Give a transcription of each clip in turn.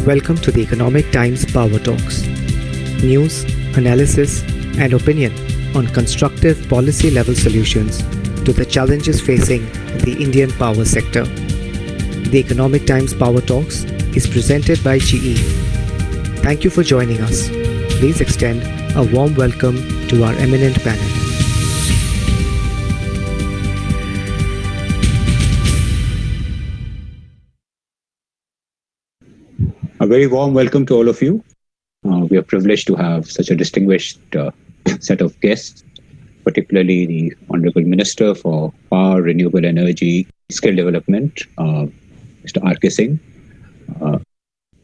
Welcome to the Economic Times Power Talks. News, analysis, and opinion on constructive policy level solutions to the challenges facing the Indian power sector. The Economic Times Power Talks is presented by GE. Thank you for joining us. Please extend a warm welcome to our eminent panel. A very warm welcome to all of you. We are privileged to have such a distinguished set of guests, particularly the Honorable Minister for Power, Renewable Energy, Skill Development, Mr. R.K. Singh.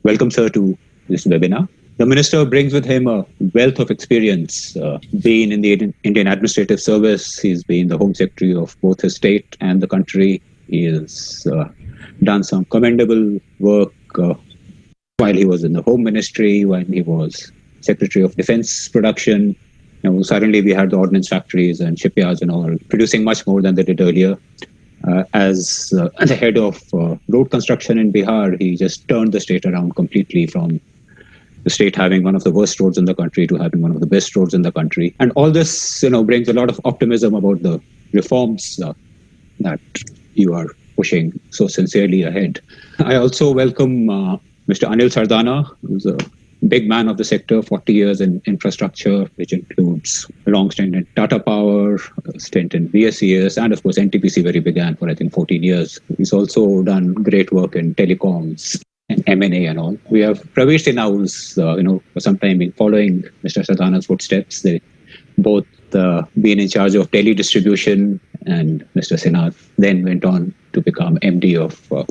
Welcome, sir, to this webinar. The Minister brings with him a wealth of experience, being in the Indian Administrative Service. He's been the Home Secretary of both his state and the country. He has done some commendable work while he was in the Home Ministry, when he was Secretary of Defence Production. Suddenly we had the ordnance factories and shipyards and all, producing much more than they did earlier. As the head of road construction in Bihar, he just turned the state around completely, from the state having one of the worst roads in the country to having one of the best roads in the country. And all this, brings a lot of optimism about the reforms that you are pushing so sincerely ahead. I also welcome Mr. Anil Sardana, who's a big man of the sector, 40 years in infrastructure, which includes a long stint in Tata Power, a stint in BSES, and of course NTPC, where he began for, 14 years. He's also done great work in telecoms and M&A and all. We have Pravesh Sinha, who's, for some time been following Mr. Sardana's footsteps. They both been in charge of Delhi distribution, and Mr. Sinha then went on to become MD of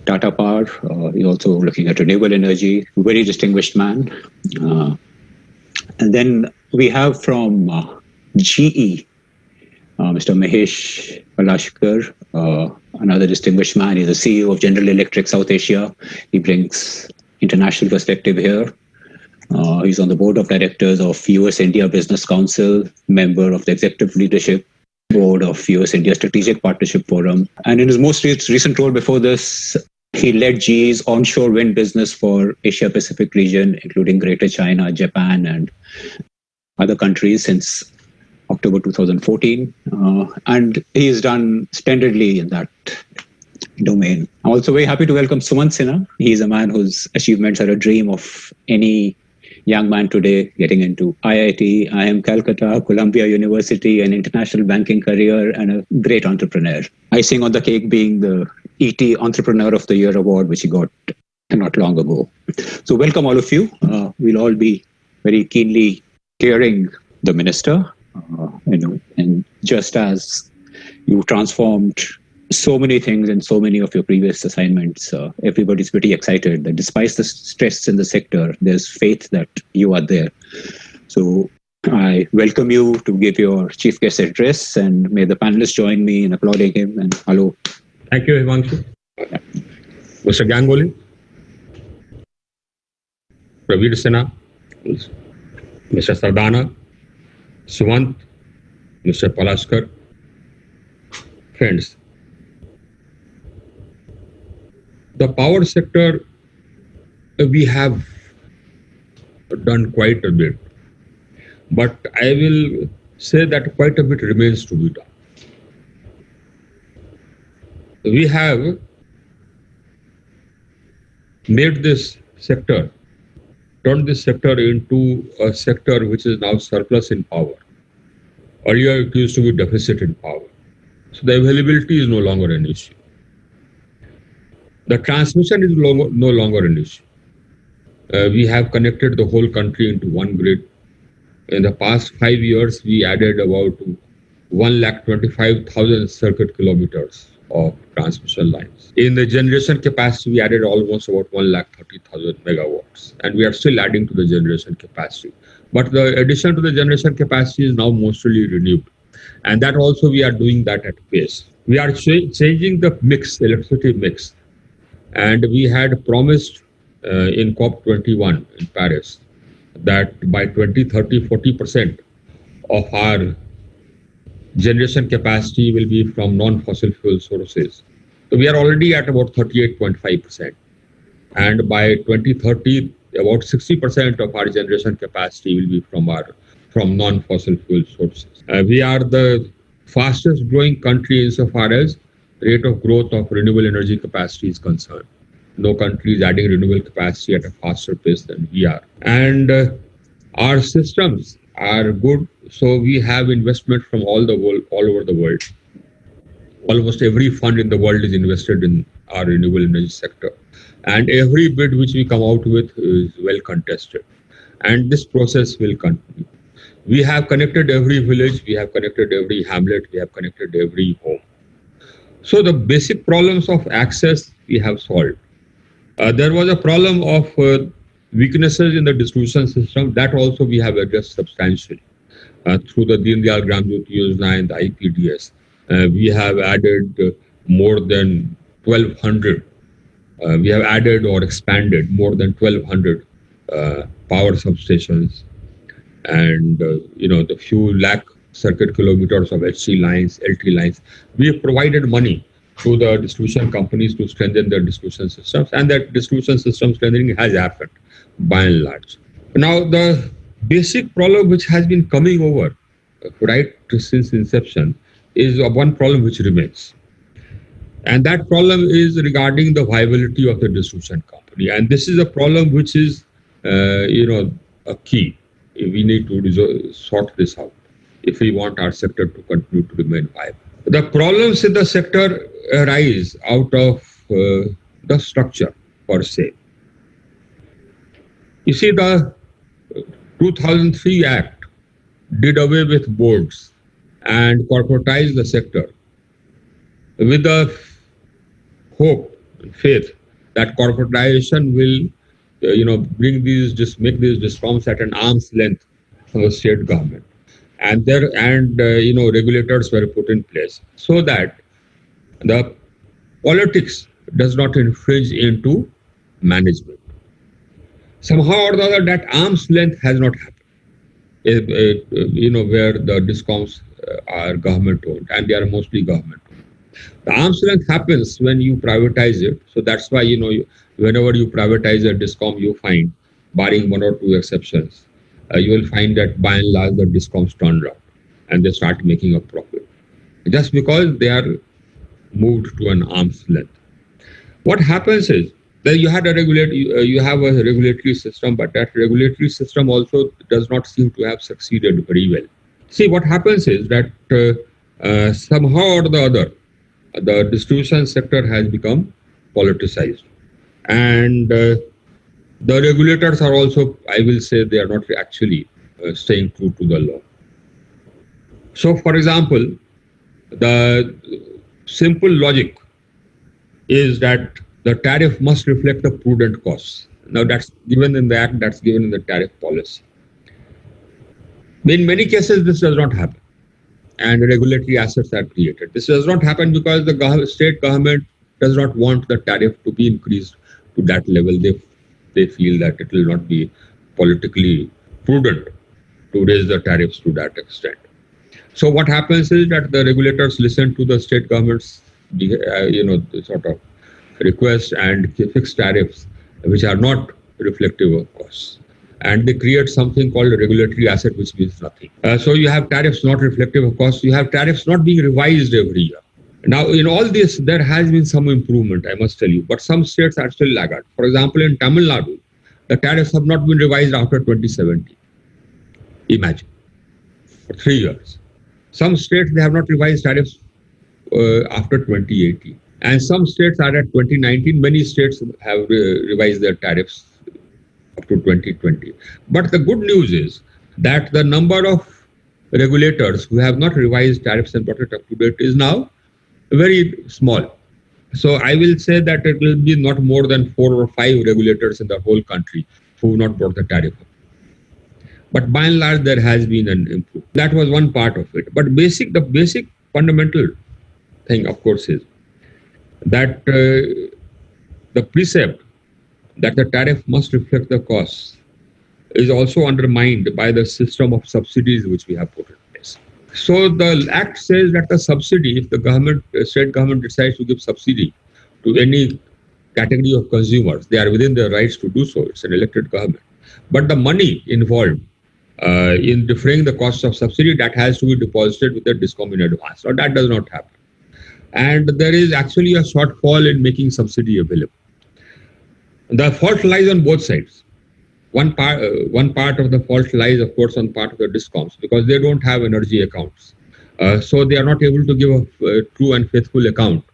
Tata Power. He's also looking at renewable energy, very distinguished man. And then we have from GE, Mr. Mahesh Palashkar, another distinguished man. He's the CEO of General Electric South Asia. He brings international perspective here. He's on the board of directors of US-India Business Council, member of the executive leadership board of US-India Strategic Partnership Forum. And in his most recent role before this, he led GE's onshore wind business for Asia-Pacific region, including Greater China, Japan, and other countries since October 2014. And he has done splendidly in that domain. I'm also very happy to welcome Sumant Sinha. He's a man whose achievements are a dream of any young man today, getting into IIT, IIM Calcutta, Columbia University, an international banking career, and a great entrepreneur. Icing on the cake being the ET Entrepreneur of the Year award, which he got not long ago. So welcome all of you. We'll all be very keenly hearing the minister, and just as you transformed so many things in so many of your previous assignments, everybody's pretty excited that despite the stress in the sector, there's faith that you are there. So I welcome you to give your chief guest address, and may the panelists join me in applauding him. And hello. Thank you, Himanshu. Mr. Ganguly, Pravesh Sinha, Mr. Sardana, Sumant, Mr. Palashkar, friends. The power sector, we have done quite a bit, but I will say that quite a bit remains to be done. We have made this sector, turned this sector into a sector which is now surplus in power. Earlier, it used to be deficit in power. So the availability is no longer an issue. The transmission is no longer an issue. We have connected the whole country into one grid. In the past 5 years, we added about 125,000 circuit kilometers of transmission lines. In the generation capacity, we added almost about 130,000 megawatts, and we are still adding to the generation capacity. But the addition to the generation capacity is now mostly renewable, and that also we are doing that at pace. We are changing the mix, electricity mix. And we had promised in COP21 in Paris that by 2030, 40% of our generation capacity will be from non-fossil fuel sources. So we are already at about 38.5%. And by 2030, about 60% of our generation capacity will be from non-fossil fuel sources. We are the fastest growing country insofar as rate of growth of renewable energy capacity is concerned. No country is adding renewable capacity at a faster pace than we are. And our systems are good, so we have investment from all over the world. Almost every fund in the world is invested in our renewable energy sector. And every bid which we come out with is well contested. And this process will continue. We have connected every village, we have connected every hamlet, we have connected every home. So the basic problems of access we have solved. There was a problem of weaknesses in the distribution system that also we have addressed substantially through the Deen Dayal Gram Jyoti Yojana and the IPDS. We have added more than 1,200. We have added or expanded more than 1,200 power substations, and the few lakh circuit kilometers of HC lines, LT lines. We have provided money to the distribution companies to strengthen their distribution systems, and that distribution system strengthening has happened by and large. Now, the basic problem which has been coming over right since inception is one problem which remains. And that problem is regarding the viability of the distribution company. And this is a problem which is, a key. We need to sort this out if we want our sector to continue to remain viable. The problems in the sector arise out of the structure per se. You see, the 2003 Act did away with boards and corporatized the sector with the hope and faith that corporatization will, make these discoms at an arm's length from the state government, and regulators were put in place so that the politics does not infringe into management. Somehow or the other, that arm's length has not happened. Where the discoms are government owned, and they are mostly government owned. The arm's length happens when you privatize it. So that's why, whenever you privatize a discom, you find, barring one or two exceptions, you will find that by and large the discoms turn around and they start making a profit just because they are moved to an arm's length. What happens is that you have a regulatory system, but that regulatory system also does not seem to have succeeded very well. See, what happens is that somehow or the other, the distribution sector has become politicized. And the regulators are also, I will say, they are not actually staying true to the law. So, for example, the simple logic is that the tariff must reflect the prudent costs. Now, that's given in the Act, that's given in the tariff policy. In many cases, this does not happen, and regulatory assets are created. This does not happen because the state government does not want the tariff to be increased to that level. They feel that it will not be politically prudent to raise the tariffs to that extent. So what happens is that the regulators listen to the state government's, sort of request and fix tariffs which are not reflective of costs. And they create something called a regulatory asset, which means nothing. So you have tariffs not reflective of costs. You have tariffs not being revised every year. Now, in all this, there has been some improvement, I must tell you, but some states are still laggard. For example, in Tamil Nadu, the tariffs have not been revised after 2017. Imagine, for 3 years. Some states, they have not revised tariffs after 2018. And some states are at 2019. Many states have revised their tariffs up to 2020. But the good news is that the number of regulators who have not revised tariffs and brought it up to date is now very small. So I will say that it will be not more than 4 or 5 regulators in the whole country who have not brought the tariff up. But by and large, there has been an improvement. That was one part of it. But the basic fundamental thing, of course, is that the precept that the tariff must reflect the costs is also undermined by the system of subsidies which we have put in place. So the Act says that the subsidy, if the state government decides to give subsidy to any category of consumers. They are within their rights to do so. It's an elected government. But the money involved in deferring the cost of subsidy, that has to be deposited with the DISCOM in advance. Or that does not happen. And there is actually a shortfall in making subsidy available. The fault lies on both sides. One part of the fault lies, of course, on part of the DISCOMs, because they don't have energy accounts. So they are not able to give a true and faithful account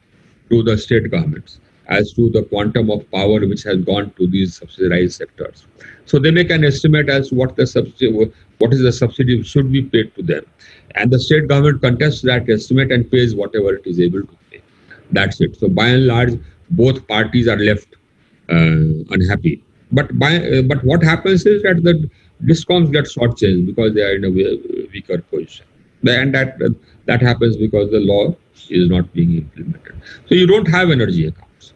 to the state governments as to the quantum of power which has gone to these subsidized sectors. So they make an estimate as to what is the subsidy should be paid to them. And the state government contests that estimate and pays whatever it is able to pay. That's it. So by and large, both parties are left unhappy. But what happens is that the DISCOMs get shortchanged because they are in a weaker position. And that happens because the law is not being implemented. So you don't have energy accounts.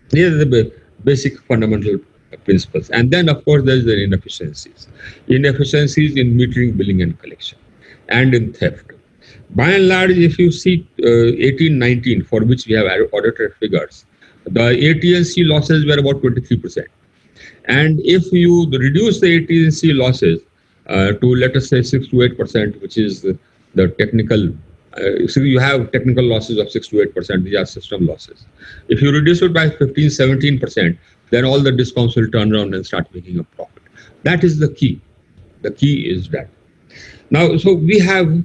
These are the basic fundamental principles. And then, of course, there's the inefficiencies. Inefficiencies in metering, billing, and collection, and in theft. By and large, if you see 18-19, for which we have audited figures, the AT&C losses were about 23%. And if you reduce the AT&C losses to, let us say, 6 to 8%, which is the technical, so you have technical losses of 6 to 8%, these are system losses. If you reduce it by 15-17%, then all the DISCOMs will turn around and start making a profit. That is the key. The key is that. Now, so we have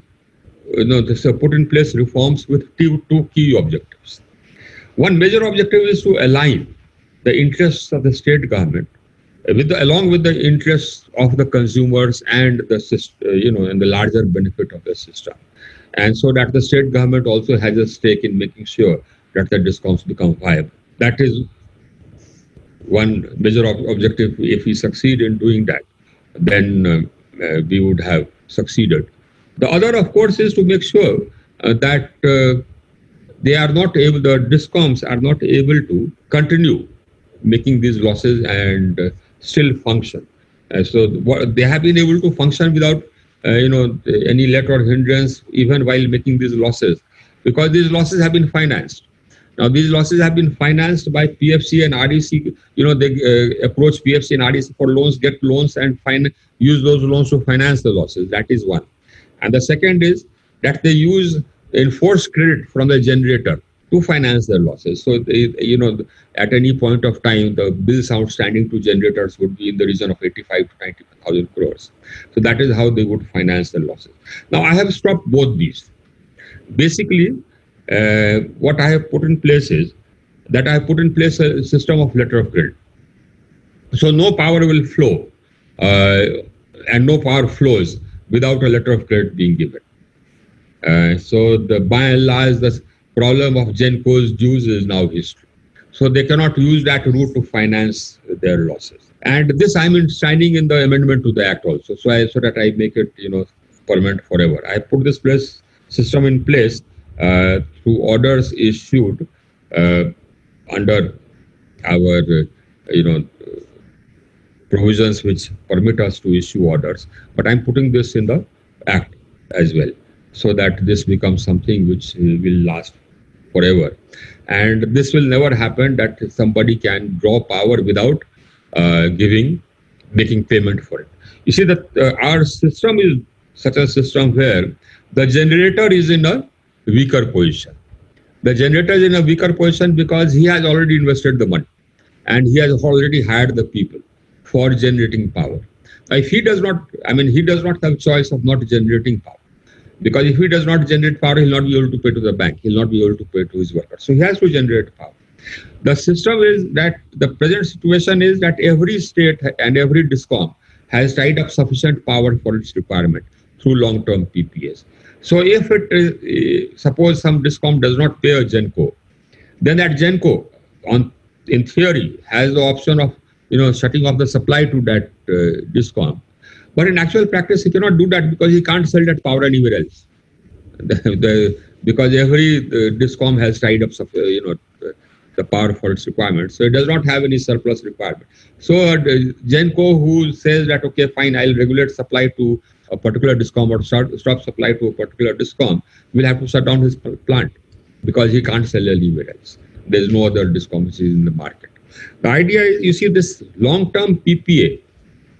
put in place reforms with two key objectives. One major objective is to align the interests of the state government along with the interests of the consumers and the system, and the larger benefit of the system. And so that the state government also has a stake in making sure that the DISCOMs become viable. That is one major objective. If we succeed in doing that, then we would have succeeded. The other, of course, is to make sure that the DISCOMs are not able to continue making these losses and still function. So they have been able to function without any let or hindrance, even while making these losses, because these losses have been financed. Now, these losses have been financed by PFC and REC. They approach PFC and REC for loans, get loans, and use those loans to finance the losses. That is one. And the second is that they use enforced credit from the generator to finance their losses. So, at any point of time, the bills outstanding to generators would be in the region of 85 to 90,000 crores. So that is how they would finance their losses. Now, I have stopped both these. Basically, what I have put in place is that I have put in place a system of letter of credit. So no power will flow and no power flows without a letter of credit being given. So by and large, the problem of GENCO's dues is now history. So they cannot use that route to finance their losses. And this I'm signing in the amendment to the Act also, so that I make it permanent forever. I put this system in place through orders issued under our provisions which permit us to issue orders. But I'm putting this in the Act as well, so that this becomes something which will last forever. And this will never happen that somebody can draw power without making payment for it. You see that our system is such a system where the generator is in a weaker position. The generator is in a weaker position because he has already invested the money and he has already hired the people for generating power. If he does not, he does not have choice of not generating power. Because if he does not generate power, he'll not be able to pay to the bank. He'll not be able to pay to his workers. So he has to generate power. The system is that the present situation is that every state and every DISCOM has tied up sufficient power for its requirement through long-term PPAs. So if suppose some DISCOM does not pay a GENCO, then that GENCO, in theory, has the option of shutting off the supply to that DISCOM. But in actual practice, he cannot do that because he can't sell that power anywhere else. Because every DISCOM has tied up the power for its requirements. So it does not have any surplus requirement. So GENCO who says that, okay, fine, I'll regulate supply to a particular DISCOM or stop supply to a particular DISCOM, will have to shut down his plant because he can't sell anywhere else. There's no other DISCOM which is in the market. The idea is, you see, this long-term PPA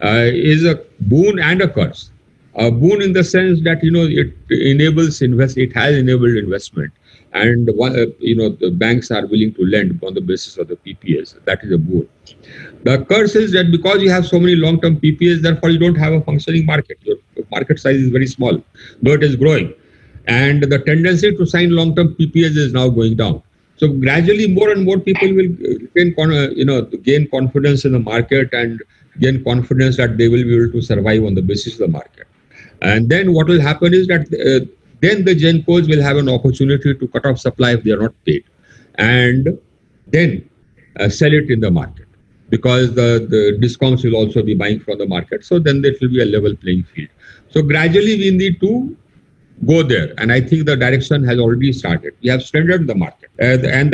is a boon and a curse. A boon in the sense that, it enables it has enabled investment, and the banks are willing to lend on the basis of the PPAs. That is a boon. The curse is that because you have so many long-term PPAs, therefore you don't have a functioning market. Your market size is very small, though it is growing. And the tendency to sign long-term PPAs is now going down. So gradually more and more people will gain confidence in the market and gain confidence that they will be able to survive on the basis of the market. And then what will happen is that then the GenCos will have an opportunity to cut off supply if they are not paid, and then sell it in the market, because the DISCOMs will also be buying from the market. So then there will be a level playing field. So gradually we need to go there, and I think the direction has already started. We have strengthened the market, and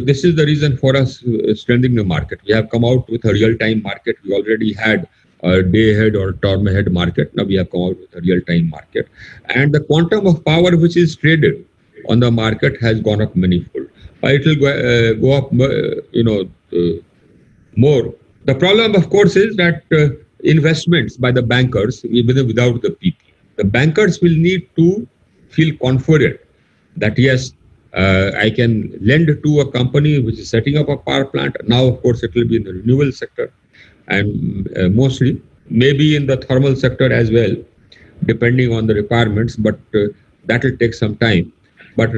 this is the reason for us strengthening the market. We have come out with a real-time market. We already had a day-ahead or term-ahead market. Now we have come out with a real-time market, and the quantum of power which is traded on the market has gone up manifold. It will go up, more. The problem, of course, is that investments by the bankers, even without the PPA. The bankers will need to feel confident that, yes, I can lend to a company which is setting up a power plant. Now, of course, it will be in the renewable sector, and mostly maybe in the thermal sector as well, depending on the requirements, but that will take some time. But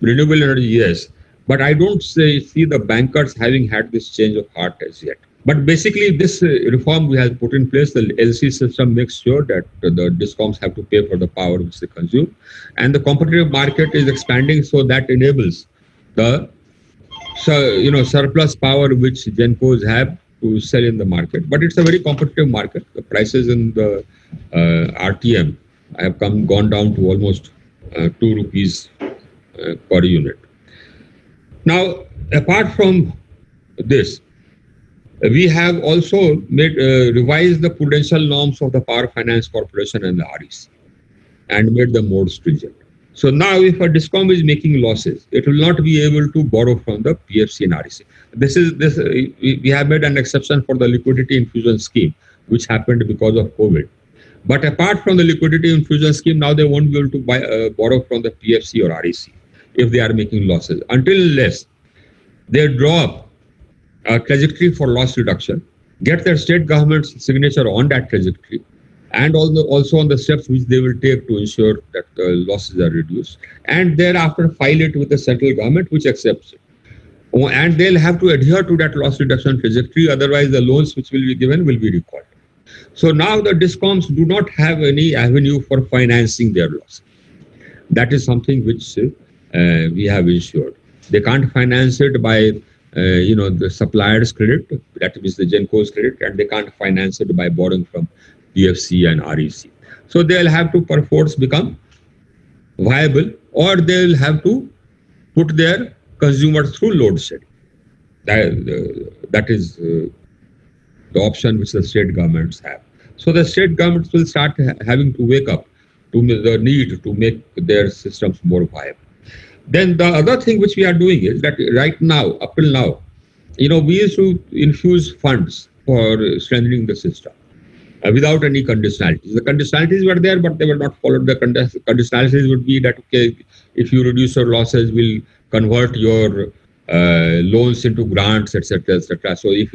renewable energy, yes. But I don't see the bankers having had this change of heart as yet. But basically, this reform we have put in place, the LC system makes sure that the DISCOMs have to pay for the power which they consume. And the competitive market is expanding, so that enables the surplus power which GenCos have to sell in the market. But it's a very competitive market. The prices in the RTM have gone down to almost 2 rupees per unit. Now, apart from this, we have also revised the prudential norms of the Power Finance Corporation and the REC and made them more stringent. So now if a DISCOM is making losses, it will not be able to borrow from the PFC and REC. We have made an exception for the liquidity infusion scheme, which happened because of COVID. But apart from the liquidity infusion scheme, now they won't be able to borrow from the PFC or REC if they are making losses, unless they draw up a trajectory for loss reduction, get their state government's signature on that trajectory, and also on the steps which they will take to ensure that the losses are reduced, and thereafter file it with the central government, which accepts it. And they'll have to adhere to that loss reduction trajectory, otherwise the loans which will be given will be recalled. So now the DISCOMs do not have any avenue for financing their losses. That is something which we have ensured. They can't finance it by the supplier's credit, that is the GenCo's credit, and they can't finance it by borrowing from PFC and REC. So they'll have to perforce become viable, or they'll have to put their consumers through load shedding. That is the option which the state governments have. So the state governments will start having to wake up to the need to make their systems more viable. Then the other thing which we are doing is that right now, up till now, we used to infuse funds for strengthening the system without any conditionalities. The conditionalities were there, but they were not followed. The conditionalities would be that, okay, if you reduce your losses, we'll convert your loans into grants, etc., etc. So if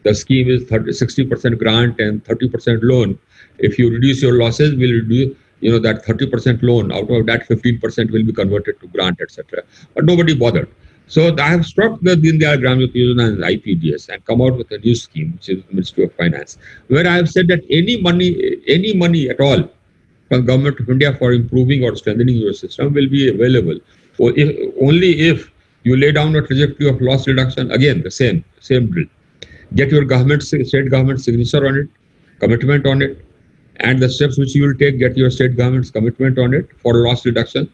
the scheme is 60% grant and 30% loan, if you reduce your losses, we'll reduce that 30% loan, out of that 15% will be converted to grant, etc. But nobody bothered. So I have struck the Deen Dayal Gram Jyoti Yojana and IPDS and come out with a new scheme, which is the Ministry of Finance, where I have said that any money at all from Government of India for improving or strengthening your system will be available. Only if you lay down a trajectory of loss reduction, again, the same drill. Get your state government signature on it, commitment on it, and the steps which you will take, get your state government's commitment on it for loss reduction,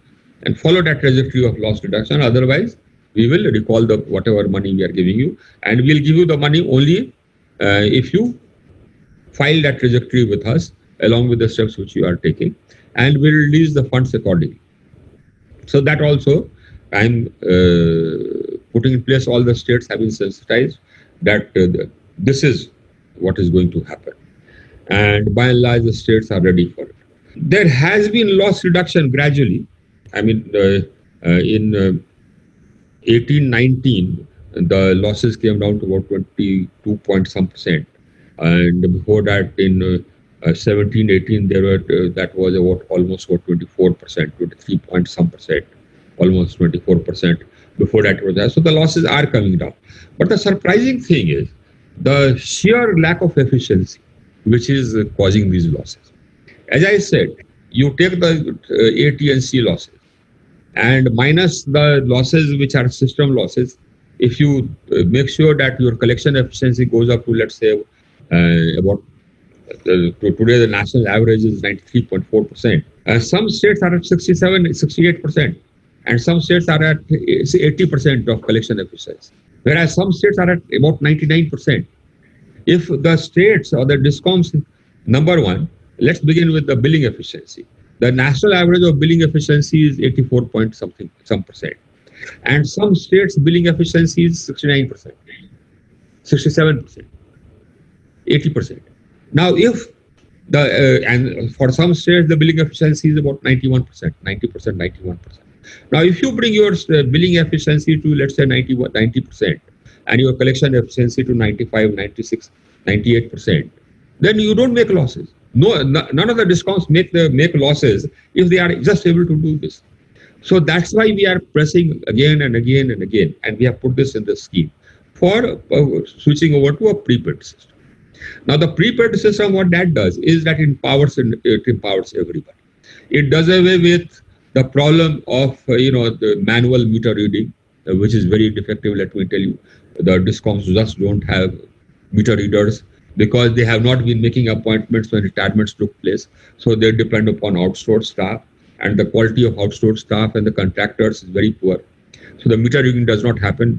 and follow that trajectory of loss reduction. Otherwise, we will recall whatever money we are giving you, and we'll give you the money only if you file that trajectory with us along with the steps which you are taking, and we'll release the funds accordingly. So that also I'm putting in place, all the states have been sensitized that this is what is going to happen. And by and large, the states are ready for it. There has been loss reduction gradually. I mean, in 1819, the losses came down to about 22 point some percent. And before that, in 1718, there were that was about almost about 24%, 23 point some percent, almost 24%. Before that was there. So the losses are coming down. But the surprising thing is the sheer lack of efficiency, which is causing these losses. As I said, you take the AT&C losses and minus the losses which are system losses. If you make sure that your collection efficiency goes up to, let's say, about today the national average is 93.4%. Some states are at 67, 68%, and some states are at 80% of collection efficiency, whereas some states are at about 99%. If the states or the DISCOMs, number one, let's begin with the billing efficiency. The national average of billing efficiency is 84 point something, some percent. And some states billing efficiency is 69%, 67%, 80%. Now, if and for some states, the billing efficiency is about 91%, 90%, 91%. Now, if you bring your billing efficiency to, let's say, 90%, and your collection efficiency to 95, 96, 98%, then you don't make losses. No, none of the DISCOMs make losses if they are just able to do this. So that's why we are pressing again and again and again, and we have put this in the scheme for switching over to a prepaid system. Now, the prepaid system, what that does is that it empowers everybody. It does away with the problem of the manual meter reading, which is very defective. Let me tell you, the DISCOMs just don't have meter readers because they have not been making appointments when retirements took place. So they depend upon outsourced staff, and the quality of outsourced staff and the contractors is very poor. So the meter reading does not happen.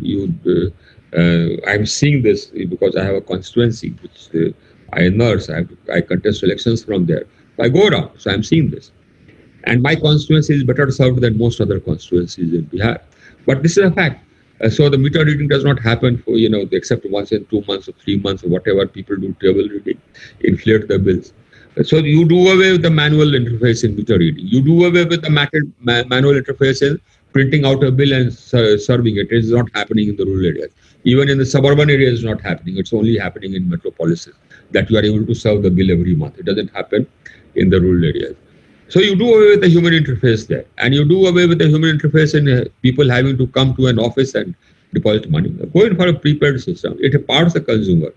I'm seeing this because I have a constituency which I nurse. I contest elections from there. So I go around. So I'm seeing this. And my constituency is better served than most other constituencies in Bihar. But this is a fact. So the meter reading does not happen for, except once in 2 months or 3 months or whatever. People do table reading, inflate the bills. So you do away with the manual interface in meter reading. You do away with the manual interface in printing out a bill and serving it. It is not happening in the rural areas. Even in the suburban areas, it's not happening. It's only happening in metropolises that you are able to serve the bill every month. It doesn't happen in the rural areas. So you do away with the human interface there, and you do away with the human interface in people having to come to an office and deposit money. Going for a prepaid system, it empowers the consumer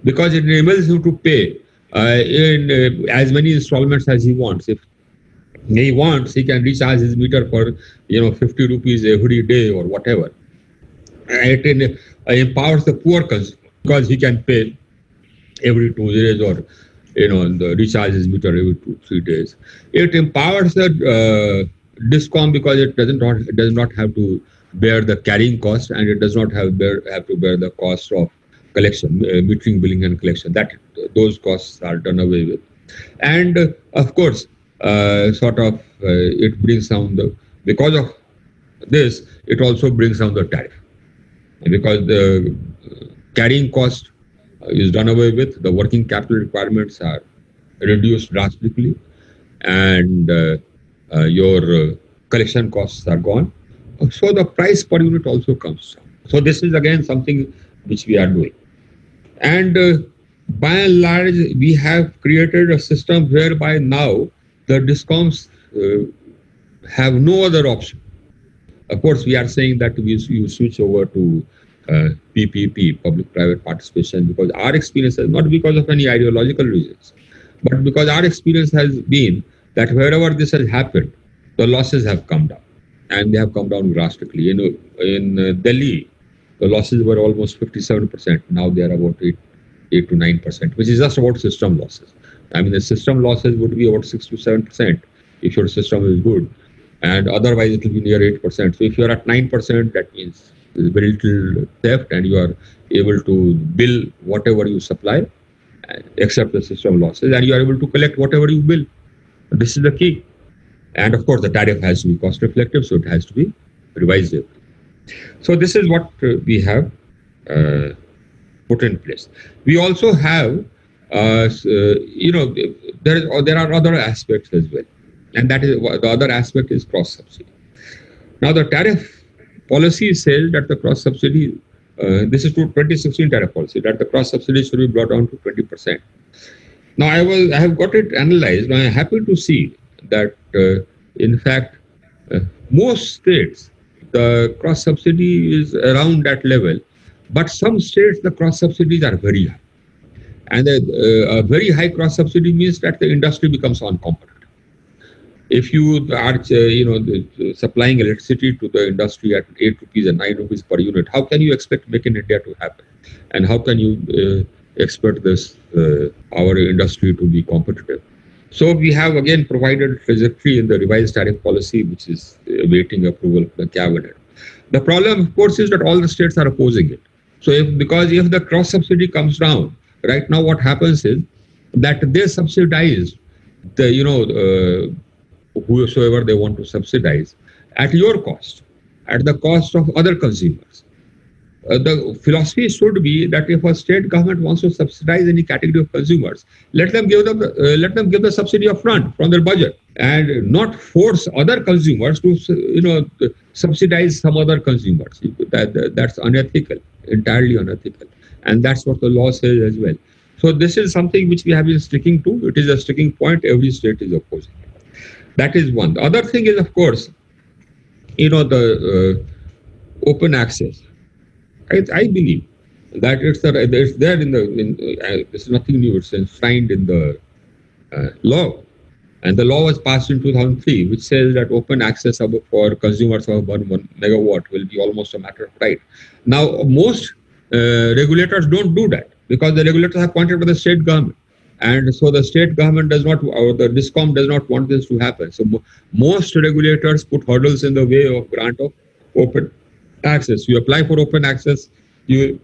because it enables him to pay in as many installments as he wants. If he wants, he can recharge his meter for 50 rupees every day or whatever. It empowers the poor consumer because he can pay every 2 days or the recharge his meter every 2-3 days. It empowers the DISCOM because it does not have to bear the carrying cost, and it does not have to bear the cost of collection, metering, billing, and collection. Those costs are done away with. And of course, it brings down because of this, it also brings down the tariff. Because the carrying cost is done away with, the working capital requirements are reduced drastically, and your collection costs are gone. So the price per unit also comes down. So this is again something which we are doing. And by and large, we have created a system whereby now the DISCOMs have no other option. Of course, we are saying that you switch over to PPP, public-private participation, because our experience is not because of any ideological reasons, but because our experience has been that wherever this has happened, the losses have come down, and they have come down drastically. In Delhi, the losses were almost 57%. Now they are about 8 to 9%, which is just about system losses. I mean, the system losses would be about 6 to 7% if your system is good, and otherwise it will be near 8%. So if you are at 9%, that means there's very little theft, and you are able to bill whatever you supply, except the system losses, and you are able to collect whatever you bill. This is the key. And of course, the tariff has to be cost reflective, so it has to be revised. So this is what we have put in place. We also have, there are other aspects as well, and that is the other aspect is cross subsidy. Now the tariff policy says that the cross subsidy, this is to 2016 tariff policy, that the cross subsidy should be brought down to 20%. Now I have got it analyzed, and I am happy to see that in fact most states the cross subsidy is around that level, but some states the cross subsidies are very high, and a very high cross subsidy means that the industry becomes uncompetitive. If you are supplying electricity to the industry at 8 rupees and 9 rupees per unit, how can you expect Make in India to happen? And how can you expect this our industry to be competitive? So we have again provided trajectory in the revised tariff policy, which is awaiting approval from the cabinet. The problem, of course, is that all the states are opposing it. So if the cross subsidy comes down, right now what happens is that they subsidize the whosoever they want to subsidize at your cost, at the cost of other consumers. The philosophy should be that if a state government wants to subsidize any category of consumers, let them give the subsidy upfront from their budget, and not force other consumers to subsidize some other consumers. That's unethical, entirely unethical, and that's what the law says as well. So this is something which we have been sticking to. It is a sticking point. Every state is opposing. That is one. The other thing is, of course, the open access. I believe that it's there this is nothing new. It's enshrined in the law, and the law was passed in 2003, which says that open access for consumers of 1 megawatt will be almost a matter of right. Now, most regulators don't do that because the regulators are appointed by the state government. And so the state government does not, or the DISCOM does not want this to happen. So most regulators put hurdles in the way of grant of open access. You apply for open access, it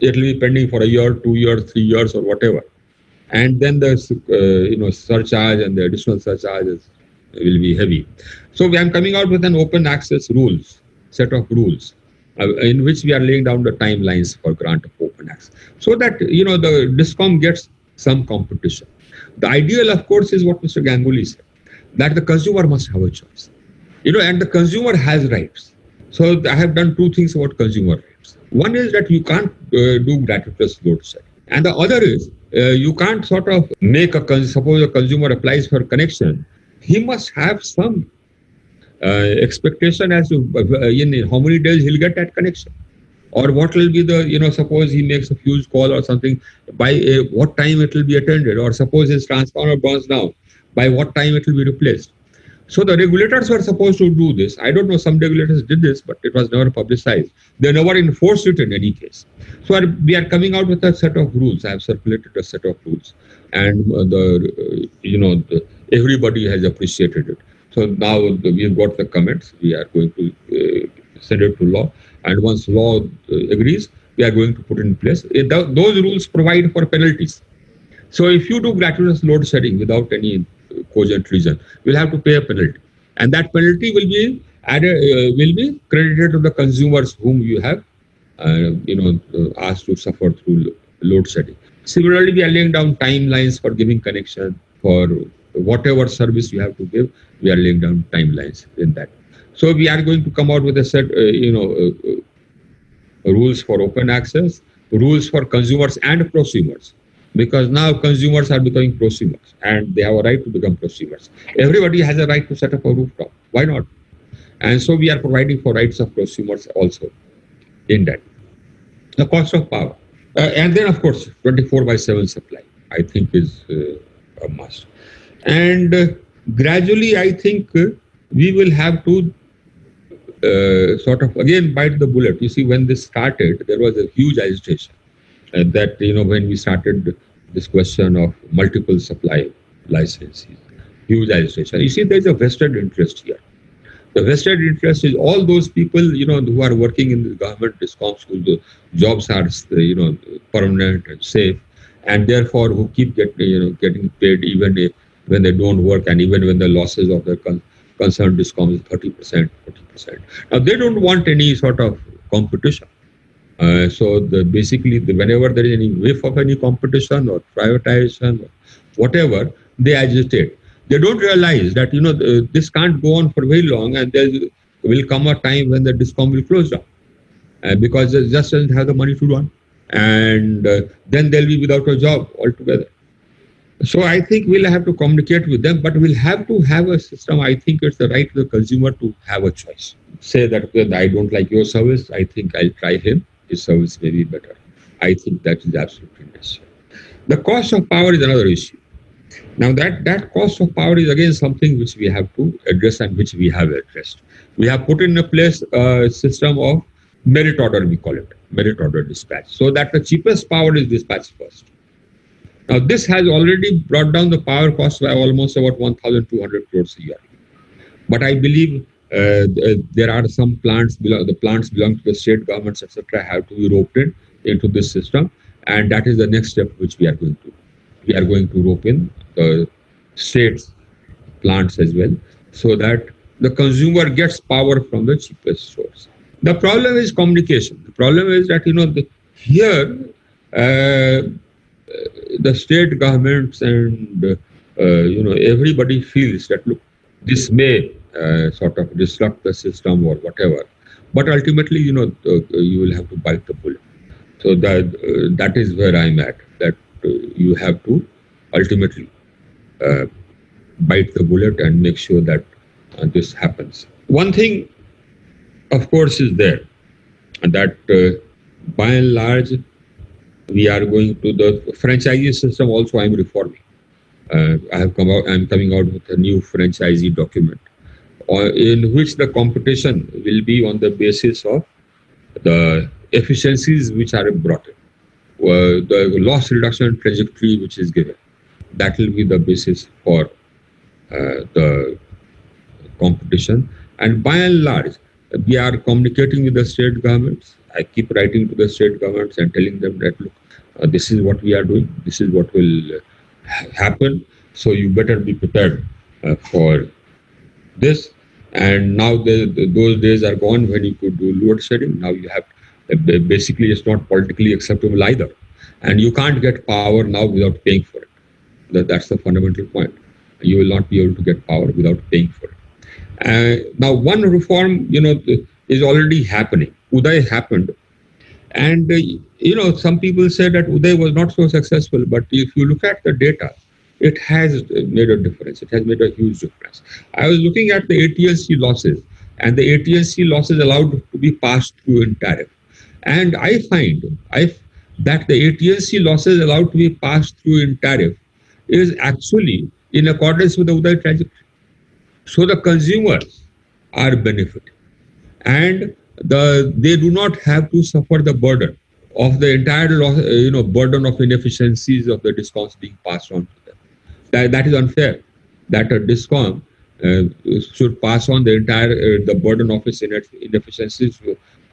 will be pending for a year, 2 years, 3 years, or whatever. And then the surcharge and the additional surcharges will be heavy. So I am coming out with an open access set of rules, in which we are laying down the timelines for grant of open access, so that the DISCOM gets some competition. The ideal, of course, is what Mr. Ganguly said, that the consumer must have a choice, and the consumer has rights. So I have done two things about consumer rights. One is that you can't do gratuitous load setting, and the other is you can't sort of make suppose a consumer applies for connection, he must have some expectation as to in how many days he'll get that connection. Or what will be the, suppose he makes a fuse call or something, by what time it will be attended, or suppose his transformer burns down, by what time it will be replaced. So the regulators were supposed to do this. I don't know, some regulators did this, but it was never publicized. They never enforced it in any case. So we are coming out with a set of rules. I have circulated a set of rules, and everybody has appreciated it. So now we've got the comments. We are going to send it to law. And once law agrees, we are going to put in place. Those rules provide for penalties. So if you do gratuitous load shedding without any cogent reason, you'll have to pay a penalty. And that penalty will be credited to the consumers whom you have asked to suffer through load shedding. Similarly, we are laying down timelines for giving connection. For whatever service you have to give, we are laying down timelines in that. So we are going to come out with a set, rules for open access, rules for consumers and prosumers, because now consumers are becoming prosumers and they have a right to become prosumers. Everybody has a right to set up a rooftop. Why not? And so we are providing for rights of prosumers also in that. The cost of power. And then, of course, 24/7 supply, I think, is a must. And gradually, I think we will have to sort of again bite the bullet. You see, when this started, there was a huge agitation that when we started this question of multiple supply licenses, huge agitation. You see, there's a vested interest here. The vested interest is all those people who are working in the government DISCOMs, whose jobs are permanent and safe, and therefore who keep getting paid even when they don't work, and even when the losses of their concerned DISCOMs 30%, 40%. Now, they don't want any sort of competition. Basically, whenever there is any whiff of any competition or privatization or whatever, they agitate. They don't realize that, this can't go on for very long, and there will come a time when the DISCOM will close down because it just doesn't have the money to run. And then they'll be without a job altogether. So I think we'll have to communicate with them, but we'll have to have a system. I think it's the right of the consumer to have a choice. Say that I don't like your service, I think I'll try him. His service may be better. I think that is absolutely necessary. The cost of power is another issue. Now that cost of power is again something which we have to address and which we have addressed. We have put in place a system of merit order, we call it, merit order dispatch, so that the cheapest power is dispatched first. Now this has already brought down the power cost by almost about 1,200 crores a year. But I believe there are some plants, the plants belong to the state governments, etc., have to be roped into this system, and that is the next step which we are going to. We are going to rope in the state's plants as well, so that the consumer gets power from the cheapest source. The problem is communication. The problem is that here the state governments and everybody feels that look, this may sort of disrupt the system or whatever, but ultimately you will have to bite the bullet. So that is where I'm at. That you have to ultimately bite the bullet and make sure that this happens. One thing, of course, is there, and that by and large we are going to the franchisee system. Also, I'm reforming. I'm coming out with a new franchisee document, in which the competition will be on the basis of the efficiencies which are brought in, the loss reduction trajectory which is given. That will be the basis for the competition. And by and large, we are communicating with the state governments. I keep writing to the state governments and telling them that, look, this is what we are doing. This is what will happen. So you better be prepared for this. And now those days are gone when you could do load shedding. Now you have, basically it's not politically acceptable either. And you can't get power now without paying for it. That's the fundamental point. You will not be able to get power without paying for it. Now, one reform, is already happening. Uday happened. And, some people say that Uday was not so successful. But if you look at the data, it has made a difference. It has made a huge difference. I was looking at the AT&C losses, and the AT&C losses allowed to be passed through in tariff. And I find that the AT&C losses allowed to be passed through in tariff is actually in accordance with the Uday trajectory. So the consumers are benefiting, and they do not have to suffer the burden of the entire burden of inefficiencies of the DISCOMs being passed on to them. That is unfair. That a DISCOM should pass on the entire the burden of its inefficiencies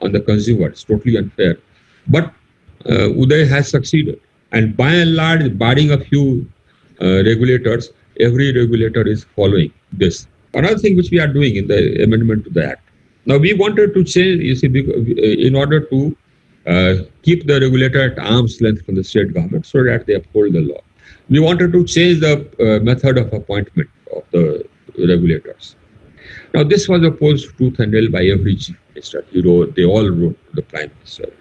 on the consumer. It's totally unfair. But Uday has succeeded, and by and large, barring a few regulators, every regulator is following this. Another thing which we are doing in the amendment to the Act. Now, we wanted to change, in order to keep the regulator at arm's length from the state government so that they uphold the law. We wanted to change the method of appointment of the regulators. Now, this was opposed tooth and nail by every chief minister. They all wrote to the prime minister.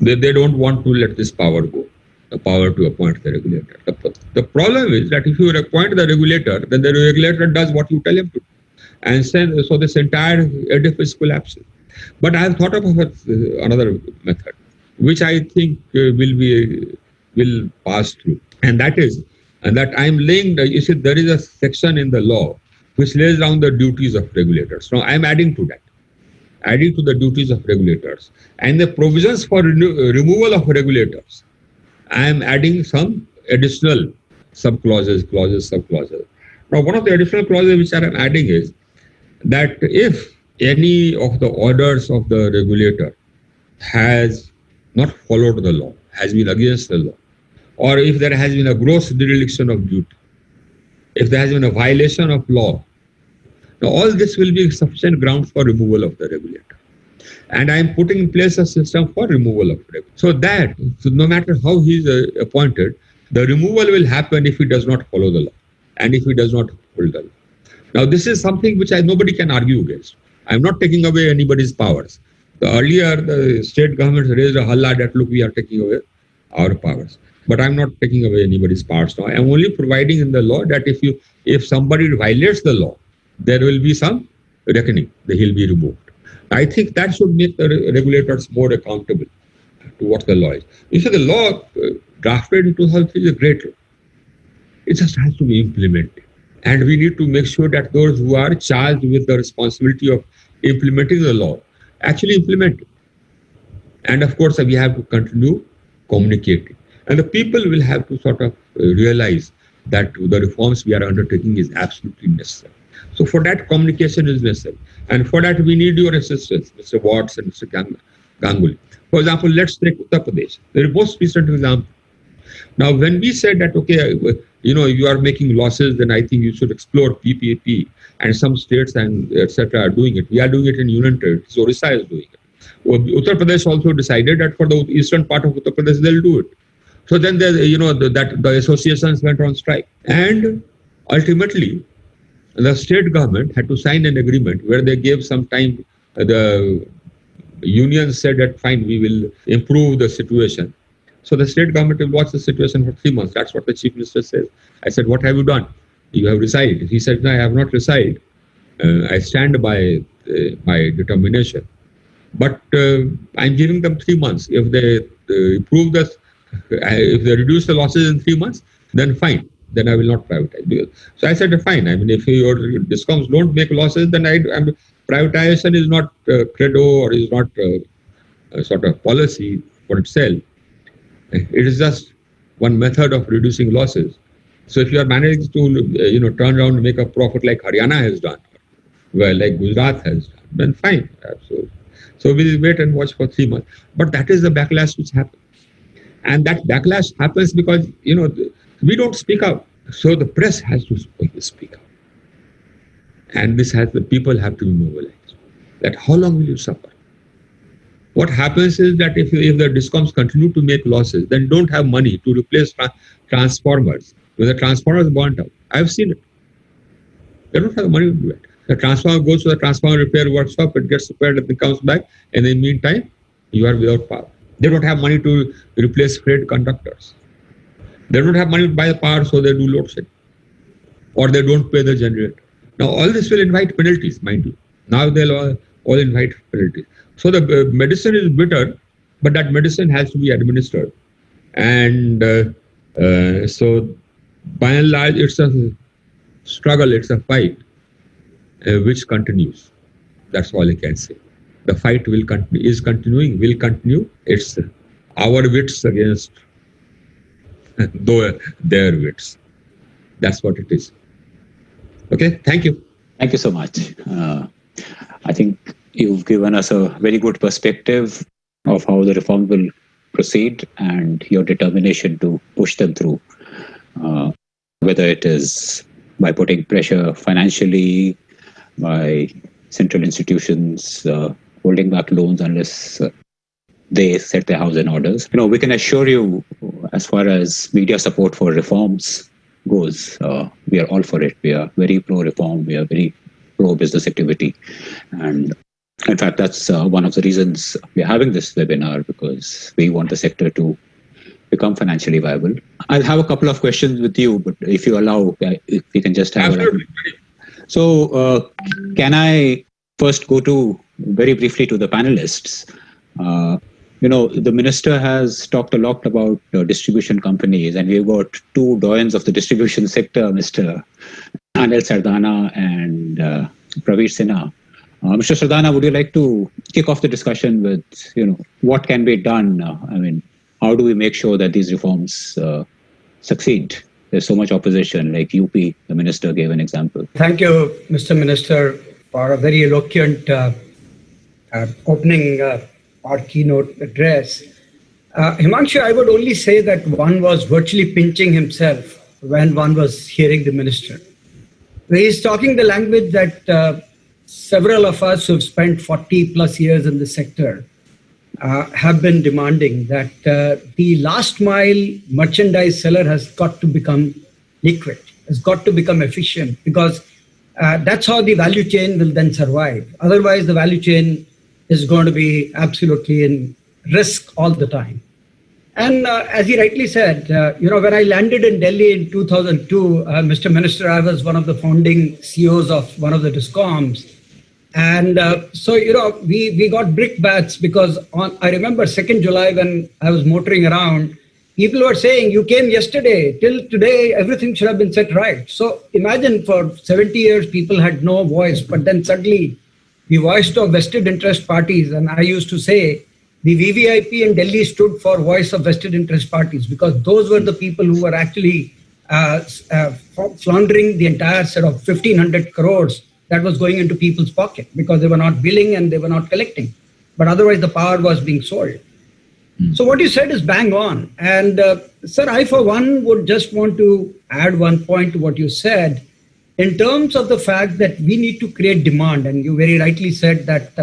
They don't want to let this power go, the power to appoint the regulator. The problem is that if you appoint the regulator, then the regulator does what you tell him to do. And so this entire edifice collapses. But I have thought of another method, which I think will pass through. And that is, that I'm laying, there is a section in the law which lays down the duties of regulators. Now I'm adding to that, adding to the duties of regulators. And the provisions for removal of regulators, I am adding some additional subclauses. Now, one of the additional clauses which I am adding is that if any of the orders of the regulator has not followed the law, has been against the law, or if there has been a gross dereliction of duty, if there has been a violation of law, Now, all this will be sufficient grounds for removal of the regulator. And I am putting in place a system for removal of regulator. So no matter how he is appointed, the removal will happen if he does not follow the law and if he does not uphold the law. Now, this is something which nobody can argue against. I am not taking away anybody's powers. Earlier, the state governments raised a halla that, look, we are taking away our powers. But I'm not taking away anybody's powers now. I'm only providing in the law that if somebody violates the law, there will be some reckoning. He'll be removed. I think that should make the regulators more accountable to what the law is. You see, the law drafted in 2003 is a great law. It just has to be implemented. And we need to make sure that those who are charged with the responsibility of implementing the law actually implement it. And of course, we have to continue communicating. And the people will have to sort of realize that the reforms we are undertaking is absolutely necessary. So for that, communication is necessary. And for that, we need your assistance, Mr. Watts and Mr. Ganguly. For example, let's take Uttar Pradesh, the most recent example. Now, when we said that, okay, you are making losses, then I think you should explore PPP, and some states and etc. are doing it. We are doing it in Union Territory. So Orissa is doing it. Uttar Pradesh also decided that for the eastern part of Uttar Pradesh, they'll do it. So then, the associations went on strike. And ultimately, the state government had to sign an agreement where they gave some time. The union said that, fine, we will improve the situation. So the state government will watch the situation for 3 months. That's what the chief minister says. I said, what have you done? You have resigned. He said, no, I have not resigned. I stand by my determination. But I'm giving them 3 months. If they improve this, if they reduce the losses in 3 months, then fine. Then I will not privatize. So I said, fine. I mean, if your discoms don't make losses, then privatization is not credo or is not a sort of policy for itself. It is just one method of reducing losses. So if you are managing to turn around and make a profit like Haryana has done, well, like Gujarat has done, then fine. Absolutely. So we'll wait and watch for 3 months. But that is the backlash which happens. And that backlash happens because, we don't speak out. So the press has to speak out. And the people have to be mobilized. That how long will you suffer? What happens is that if the discoms continue to make losses, then don't have money to replace transformers. When the transformer is burnt out, I've seen it. They don't have money to do it. The transformer goes to the transformer repair workshop, it gets repaired and it comes back. And in the meantime, you are without power. They don't have money to replace freight conductors. They don't have money to buy the power, so they do load shedding. Or they don't pay the generator. Now, all this will invite penalties, mind you. Now they'll all invite penalties. So the medicine is bitter, but that medicine has to be administered. And so by and large, it's a struggle, it's a fight, which continues. That's all I can say. The fight will continue. It's our wits against their wits. That's what it is. Okay, thank you. Thank you so much. I think you've given us a very good perspective of how the reform will proceed and your determination to push them through, whether it is by putting pressure financially, by central institutions holding back loans unless they set their house in orders. We can assure you, as far as media support for reforms goes, we are all for it. We are very pro-reform. We are very pro-business activity. And in fact, that's one of the reasons we're having this webinar, because we want the sector to become financially viable. I'll have a couple of questions with you, but if you allow, if we can just have Absolutely. So can I first go very briefly to the panelists? The minister has talked a lot about distribution companies, and we've got two doyens of the distribution sector, Mr. Anil Sardana and Praveer Sinha. Mr. Sardana, would you like to kick off the discussion with, what can be done? How do we make sure that these reforms succeed? There's so much opposition, like UP, the minister gave an example. Thank you, Mr. Minister, for a very eloquent opening our keynote address. Himanshu, I would only say that one was virtually pinching himself when one was hearing the minister. He's talking the language that several of us who've spent 40 plus years in the sector have been demanding, that the last mile merchandise seller has got to become liquid, has got to become efficient, because that's how the value chain will then survive. Otherwise, the value chain is going to be absolutely in risk all the time. And as he rightly said, when I landed in Delhi in 2002, Mr. Minister, I was one of the founding CEOs of one of the DISCOMs. And we got brickbats because I remember 2nd July when I was motoring around, people were saying, you came yesterday, till today, everything should have been set right. So imagine for 70 years, people had no voice, but then suddenly the voice of vested interest parties, and I used to say, the VVIP in Delhi stood for voice of vested interest parties, because those were the people who were actually floundering the entire set of 1,500 crores that was going into people's pocket, because they were not billing and they were not collecting. But otherwise, the power was being sold. So what you said is bang on. And sir, I for one would just want to add one point to what you said in terms of the fact that we need to create demand. And you very rightly said that,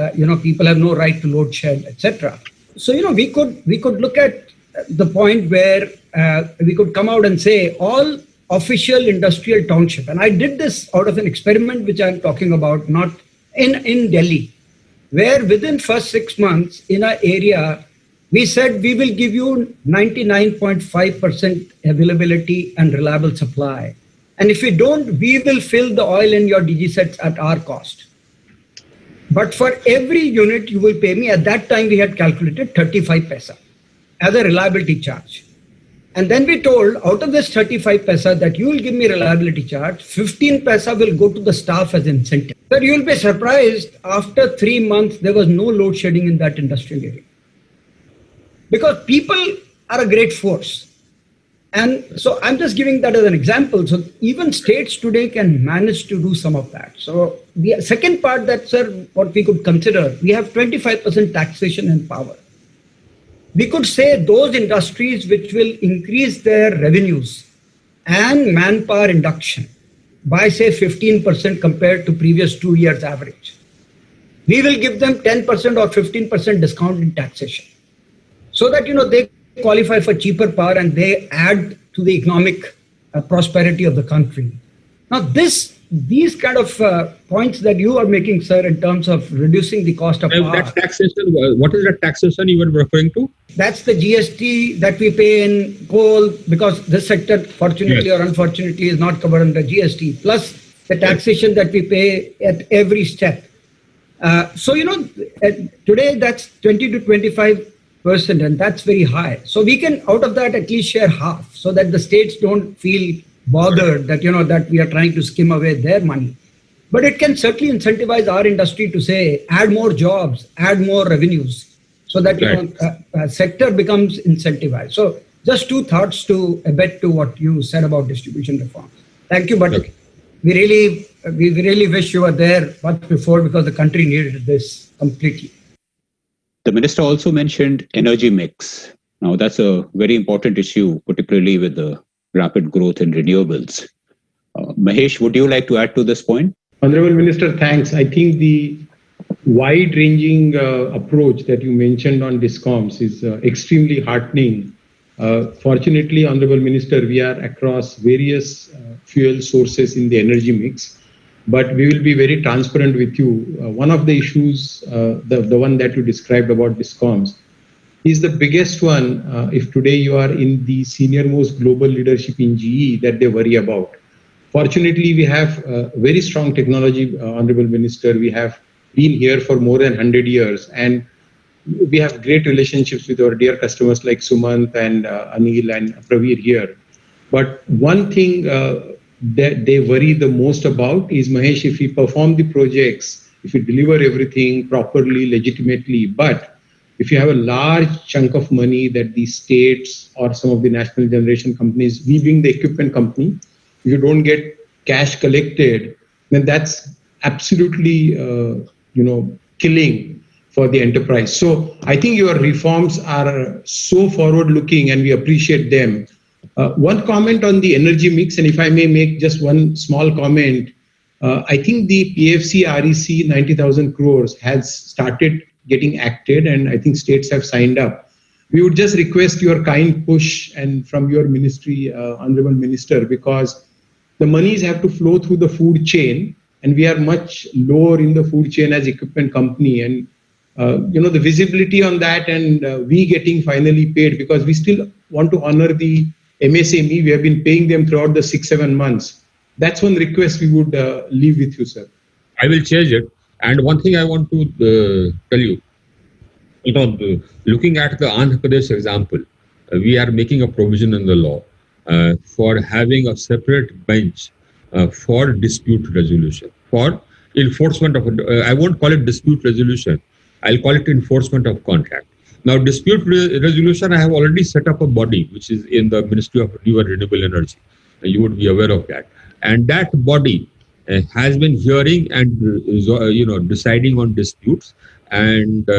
people have no right to load shed, etc. So, we could look at the point where we could come out and say all official industrial township. And I did this out of an experiment, which I'm talking about, not in Delhi, where within first 6 months in an area, we said we will give you 99.5% availability and reliable supply. And if we don't, we will fill the oil in your DG sets at our cost. But for every unit you will pay me, at that time we had calculated 35 paisa as a reliability charge. And then we told, out of this 35 paisa that you will give me reliability charge, 15 paisa will go to the staff as incentive. But you will be surprised, after 3 months, there was no load shedding in that industrial area. Because people are a great force. And so I'm just giving that as an example. So even states today can manage to do some of that. So the second part that, sir, what we could consider, we have 25% taxation and power. We could say those industries which will increase their revenues and manpower induction by say 15% compared to previous 2 years average. We will give them 10% or 15% discount in taxation, so that, they qualify for cheaper power and they add to the economic prosperity of the country. Now, these kind of points that you are making, sir, in terms of reducing the cost of power. That taxation, what is that taxation you were referring to? That's the GST that we pay in coal, because this sector, fortunately or unfortunately, is not covered under GST, plus the taxation that we pay at every step. So, today that's 20 to 25%, and that's very high. So we can, out of that, at least share half, so that the states don't feel bothered that, that we are trying to skim away their money. But it can certainly incentivize our industry to say, add more jobs, add more revenues, so that, sector becomes incentivized. So just 2 thoughts to abet to what you said about distribution reform. Thank you, but we really wish you were there much before, because the country needed this completely. The minister also mentioned energy mix. Now, that's a very important issue, particularly with the rapid growth in renewables. Mahesh, would you like to add to this point? Honorable Minister, thanks. I think the wide-ranging approach that you mentioned on DISCOMs is extremely heartening. Fortunately, Honorable Minister, we are across various fuel sources in the energy mix, but we will be very transparent with you. One of the issues, the one that you described about DISCOMs, is the biggest one. If today you are in the senior-most global leadership in GE, that they worry about. Fortunately, we have very strong technology, Honorable Minister. We have been here for more than 100 years, and we have great relationships with our dear customers like Sumant and Anil and Pravir here. But one thing that they worry the most about is, Mahesh, if we perform the projects, if we deliver everything properly, legitimately, but if you have a large chunk of money that the states or some of the national generation companies, we being the equipment company, if you don't get cash collected, then that's absolutely, killing for the enterprise. So I think your reforms are so forward-looking and we appreciate them. One comment on the energy mix, and if I may make just one small comment, I think the PFC REC 90,000 crores has started getting acted, and I think states have signed up. We would just request your kind push and from your ministry, Honorable Minister, because the monies have to flow through the food chain, and we are much lower in the food chain as equipment company. And the visibility on that, and we getting finally paid, because we still want to honor the MSME. We have been paying them throughout the 6-7 months. That's one request we would leave with you, sir. I will change it. And one thing I want to tell you, looking at the Andhra Pradesh example, we are making a provision in the law for having a separate bench for dispute resolution, for enforcement of, I won't call it dispute resolution, I'll call it enforcement of contract. Now, dispute resolution, I have already set up a body which is in the Ministry of Renewable Energy. You would be aware of that. And that body has been hearing and deciding on disputes, and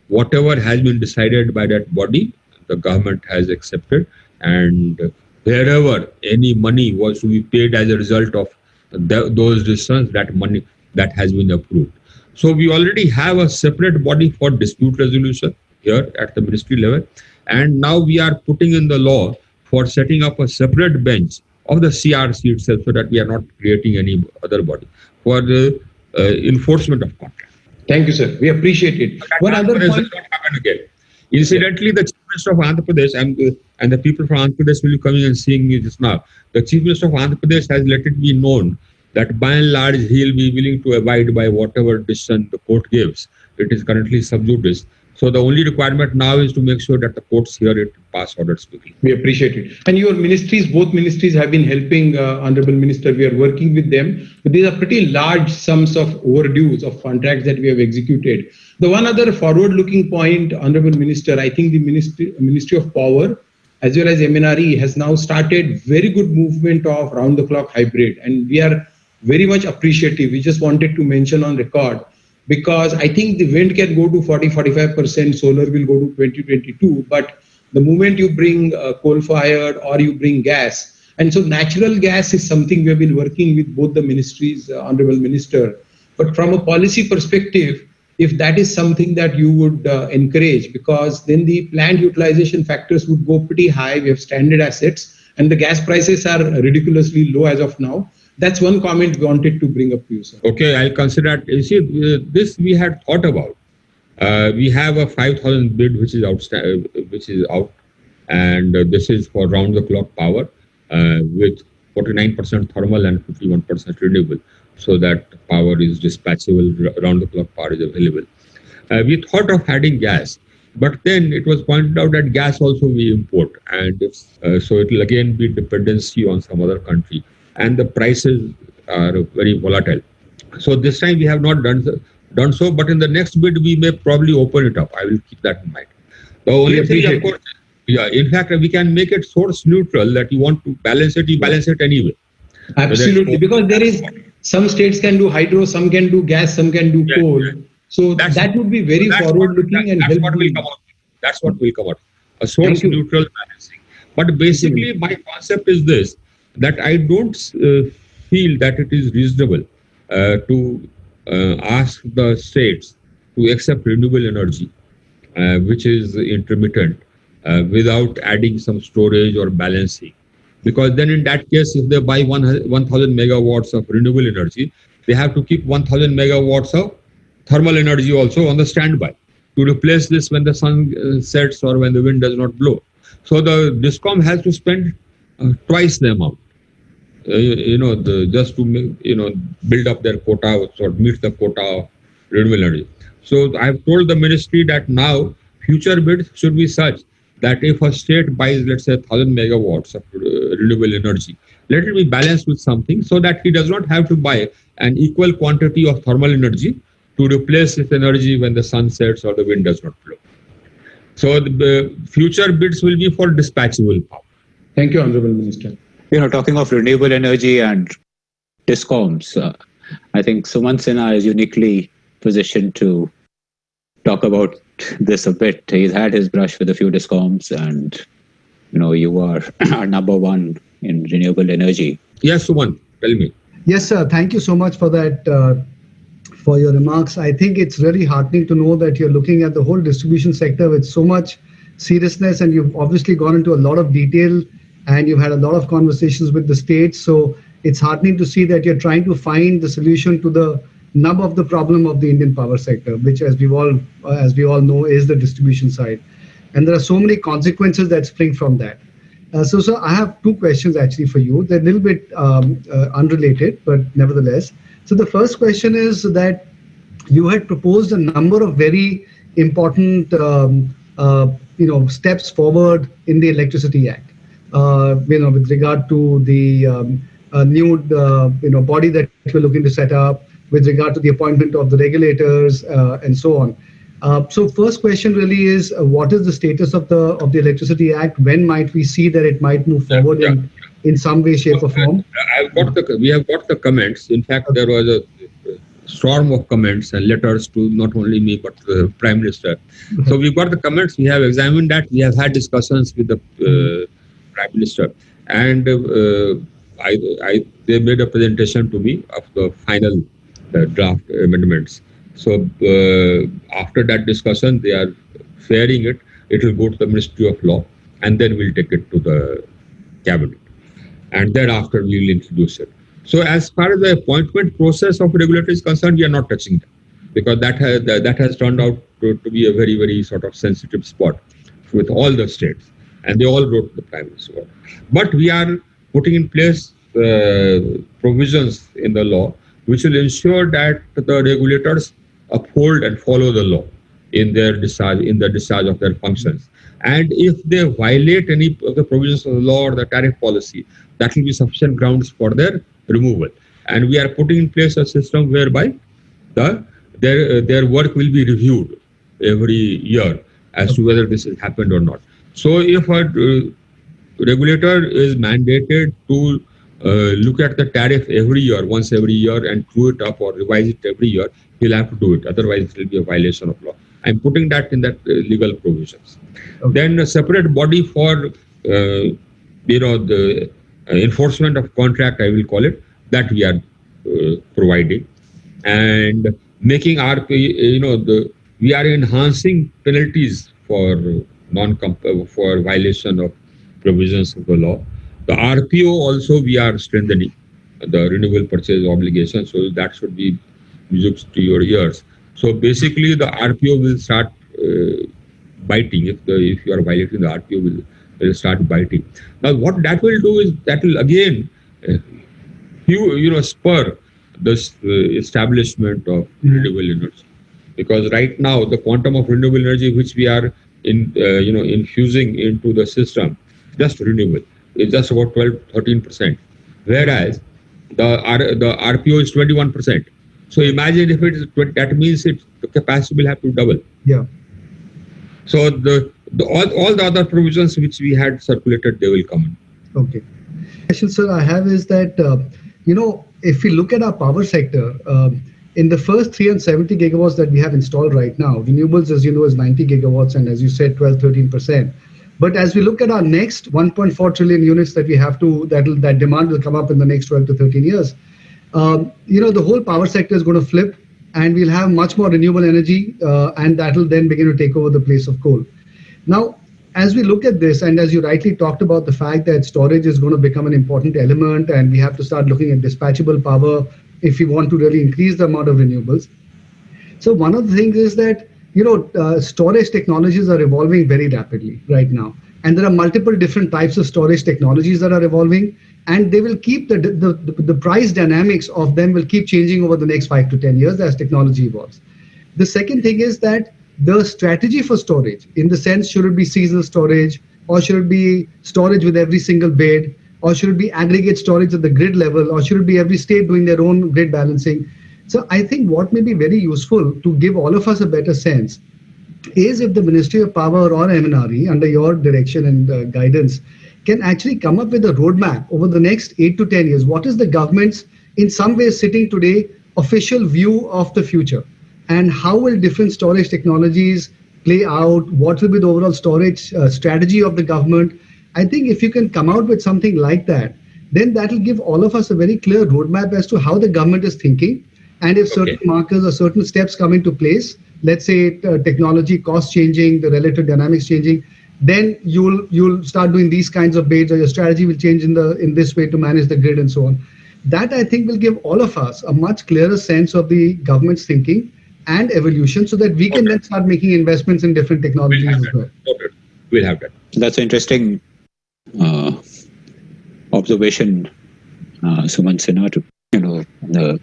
whatever has been decided by that body, the government has accepted, and wherever any money was to be paid as a result of those decisions, that money that has been approved. So we already have a separate body for dispute resolution here at the ministry level, and now we are putting in the law for setting up a separate bench of the CRC itself, so that we are not creating any other body for the enforcement of contract. Thank you, sir. We appreciate it. One other point will not happen again. Incidentally, the Chief Minister of Andhra Pradesh and the people from Andhra Pradesh will be coming and seeing me just now. The Chief Minister of Andhra Pradesh has let it be known that by and large he will be willing to abide by whatever decision the court gives. It is currently sub judice. So the only requirement now is to make sure that the courts hear it and pass orders quickly. We appreciate it. And your ministries, both ministries have been helping, Honorable Minister. We are working with them. But these are pretty large sums of overdues of contracts that we have executed. The one other forward-looking point, Honorable Minister, I think the Ministry of Power as well as MNRE has now started very good movement of round-the-clock hybrid. And we are very much appreciative. We just wanted to mention on record, because I think the wind can go to 40-45%, solar will go to 20-22%, but the moment you bring coal-fired or you bring gas, and so natural gas is something we have been working with both the ministries, Honorable Minister. But from a policy perspective, if that is something that you would encourage, because then the plant utilization factors would go pretty high. We have stranded assets, and the gas prices are ridiculously low as of now. That's one comment we wanted to bring up to you, sir. Okay, I'll consider it. You see, this we had thought about. We have a 5,000 bid which is out, and this is for round-the-clock power with 49% thermal and 51% renewable, so that power is dispatchable, round-the-clock power is available. We thought of adding gas, but then it was pointed out that gas also we import, and so it will again be dependency on some other country. And the prices are very volatile. So this time we have not done so, but in the next bid we may probably open it up. I will keep that in mind. The only thing, of course, in fact, we can make it source neutral, that you want to balance it, you balance it anyway. Absolutely, because there is, some states can do hydro, some can do gas, some can do coal. Yeah. So that would be very forward-looking and helpful. That's what will come out. A source neutral balancing. But basically, my concept is this, that I don't feel that it is reasonable to ask the states to accept renewable energy, which is intermittent, without adding some storage or balancing. Because then in that case, if they buy 1,000 megawatts of renewable energy, they have to keep 1,000 megawatts of thermal energy also on the standby to replace this when the sun sets or when the wind does not blow. So the DISCOM has to spend twice the amount, just to build up their quota or meet the quota of renewable energy. So I've told the ministry that now future bids should be such that if a state buys, let's say, 1,000 megawatts of renewable energy, let it be balanced with something so that he does not have to buy an equal quantity of thermal energy to replace this energy when the sun sets or the wind does not blow. So the future bids will be for dispatchable power. Thank you, Honorable Minister. Talking of renewable energy and DISCOMs, I think Sumant Sinha is uniquely positioned to talk about this a bit. He's had his brush with a few DISCOMs, and you are number one in renewable energy. Yes, Sumant, tell me. Yes, sir. Thank you so much for that, for your remarks. I think it's really heartening to know that you're looking at the whole distribution sector with so much seriousness, and you've obviously gone into a lot of detail, and you've had a lot of conversations with the states. So it's heartening to see that you're trying to find the solution to the nub of the problem of the Indian power sector, which, as we all know, is the distribution side. And there are so many consequences that spring from that. So I have two questions actually for you. They're a little bit unrelated, but nevertheless. So the first question is that you had proposed a number of very important, steps forward in the Electricity Act. With regard to the new, body that we're looking to set up, with regard to the appointment of the regulators, and so on. So first question really is, what is the status of the Electricity Act? When might we see that it might move forward in some way, shape or form? We have got the comments. In fact, there was a storm of comments and letters to not only me, but the Prime Minister. So we've got the comments. We have examined that. We have had discussions with the Prime Minister. And they made a presentation to me of the final draft amendments. So after that discussion, they are fairing it. It will go to the Ministry of Law, and then we'll take it to the Cabinet. And thereafter, we will introduce it. So as far as the appointment process of regulator is concerned, we are not touching that, because that has turned out to be a very, very sort of sensitive spot with all the states. And they all wrote to the Prime Minister. But we are putting in place provisions in the law which will ensure that the regulators uphold and follow the law in the discharge of their functions. And if they violate any of the provisions of the law or the tariff policy, that will be sufficient grounds for their removal. And we are putting in place a system whereby their work will be reviewed every year as to whether this has happened or not. So if a regulator is mandated to look at the tariff once every year, and true it up or revise it every year, he'll have to do it. Otherwise, it will be a violation of law. I'm putting that in that legal provisions. Okay. Then a separate body for the enforcement of contract, I will call it, that we are providing, and making we are enhancing penalties for for violation of provisions of the law. The RPO also we are strengthening, the renewable purchase obligation, so that should be music to your ears. So basically, the RPO will start biting. If you are violating the RPO, will start biting. Now, what that will do is that will again, spur this establishment of renewable energy, because right now the quantum of renewable energy which we are infusing into the system, just renewable, is just about 12-13%, whereas the RPO is 21%. So imagine if it is that means the capacity will have to double. Yeah. So all the other provisions which we had circulated, they will come in. Okay. Question, sir, I have is that if we look at our power sector, in the first 370 gigawatts that we have installed right now, renewables, as you know, is 90 gigawatts, and as you said, 12-13%. But as we look at our next 1.4 trillion units that we have that demand will come up in the next 12 to 13 years, the whole power sector is going to flip, and we'll have much more renewable energy, and that will then begin to take over the place of coal. Now, as we look at this, and as you rightly talked about the fact that storage is going to become an important element, and we have to start looking at dispatchable power if we want to really increase the amount of renewables. So one of the things is that, storage technologies are evolving very rapidly right now. And there are multiple different types of storage technologies that are evolving, and they will keep the price dynamics of them will keep changing over the next 5 to 10 years as technology evolves. The second thing is that the strategy for storage, in the sense, should it be seasonal storage, or should it be storage with every single bed, or should it be aggregate storage at the grid level, or should it be every state doing their own grid balancing? So I think what may be very useful to give all of us a better sense is if the Ministry of Power or MNRE, under your direction and guidance, can actually come up with a roadmap over the next 8 to 10 years. What is the government's, in some ways sitting today, official view of the future? And how will different storage technologies play out? What will be the overall storage strategy of the government? I think if you can come out with something like that, then that will give all of us a very clear roadmap as to how the government is thinking. And if certain markers or certain steps come into place, let's say technology cost changing, the relative dynamics changing, then you'll start doing these kinds of bids, or your strategy will change in this way to manage the grid and so on. That, I think, will give all of us a much clearer sense of the government's thinking and evolution, so that we can then start making investments in different technologies as well. We'll have that. That's an interesting observation, Suman Sinha. In the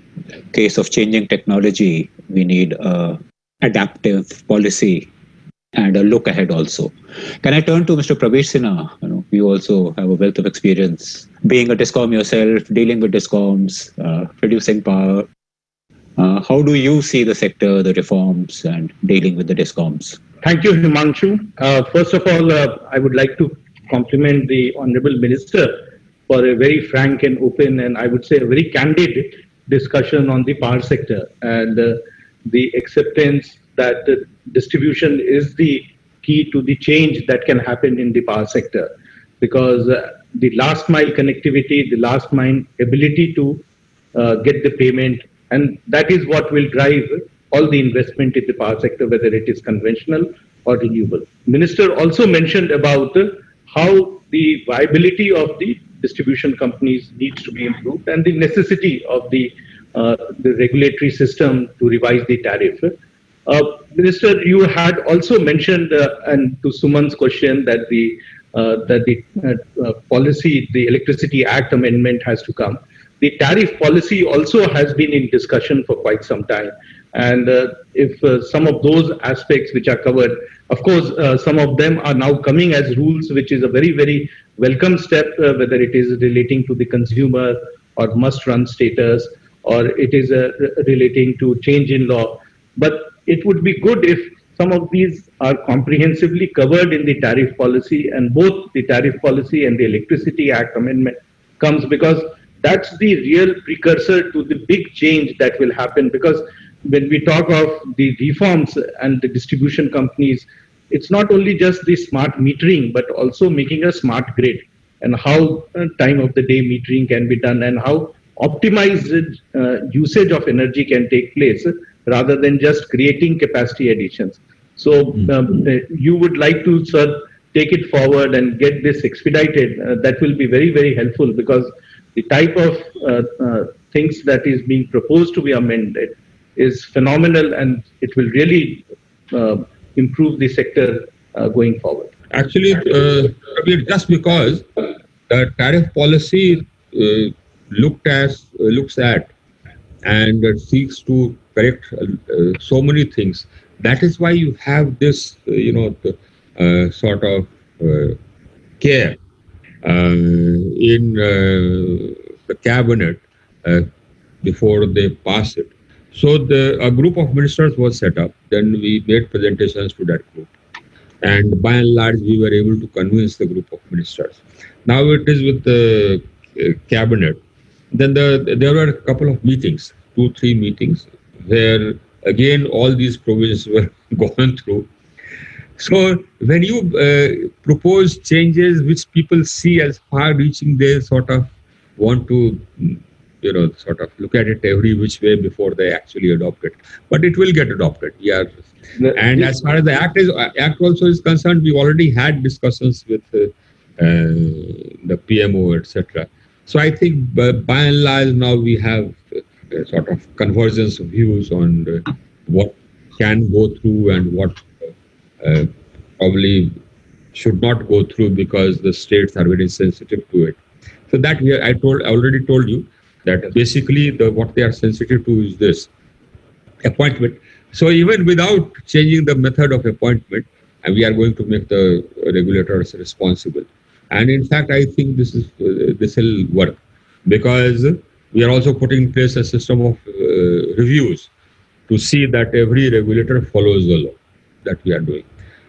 case of changing technology, we need adaptive policy and a look ahead also. Can I turn to Mr. Pravesh Sinha? You also have a wealth of experience being a DISCOM yourself, dealing with DISCOMs, producing power. How do you see the sector, the reforms, and dealing with the DISCOMs? Thank you, Himanshu. First of all, I would like to compliment the Honorable Minister for a very frank and open, and I would say a very candid discussion on the power sector, and the acceptance that distribution is the key to the change that can happen in the power sector, because the last mile connectivity, the last mile ability to get the payment, and that is what will drive all the investment in the power sector, whether it is conventional or renewable. Minister also mentioned about how the viability of the distribution companies needs to be improved, and the necessity of the regulatory system to revise the tariff. Minister, you had also mentioned, and to Suman's question, that the policy, the Electricity Act amendment has to come. The tariff policy also has been in discussion for quite some time. And if some of those aspects which are covered, of course, some of them are now coming as rules, which is a very, very welcome step, whether it is relating to the consumer or must-run status, or it is relating to change in law. But it would be good if some of these are comprehensively covered in the tariff policy, and both the tariff policy and the Electricity Act amendment comes, because that's the real precursor to the big change that will happen. Because when we talk of the reforms and the distribution companies, it's not only just the smart metering, but also making a smart grid, and how time of the day metering can be done, and how optimized usage of energy can take place, rather than just creating capacity additions. So you would like to, sir, take it forward and get this expedited. That will be very, very helpful, because the type of things that is being proposed to be amended is phenomenal, and it will really improve the sector going forward. Actually, just because the tariff policy looks at and seeks to correct so many things. That is why you have this, sort of care in the cabinet before they pass it. So a group of ministers was set up. Then we made presentations to that group, and by and large, we were able to convince the group of ministers. Now it is with the cabinet. Then there were a couple of meetings, 2-3 meetings, where again all these provisions were gone through. So when you propose changes which people see as far-reaching, they sort of want to, sort of look at it every which way before they actually adopt it. But it will get adopted. Yeah. And as far as the act also is concerned, we already had discussions with the PMO, etc. So I think by and large now we have a sort of convergence of views on what can go through and what probably should not go through, because the states are very sensitive to it. So that I already told you that basically what they are sensitive to is this appointment. So even without changing the method of appointment, and we are going to make the regulators responsible. And in fact, I think this will work, because we are also putting in place a system of reviews to see that every regulator follows the law that we are doing.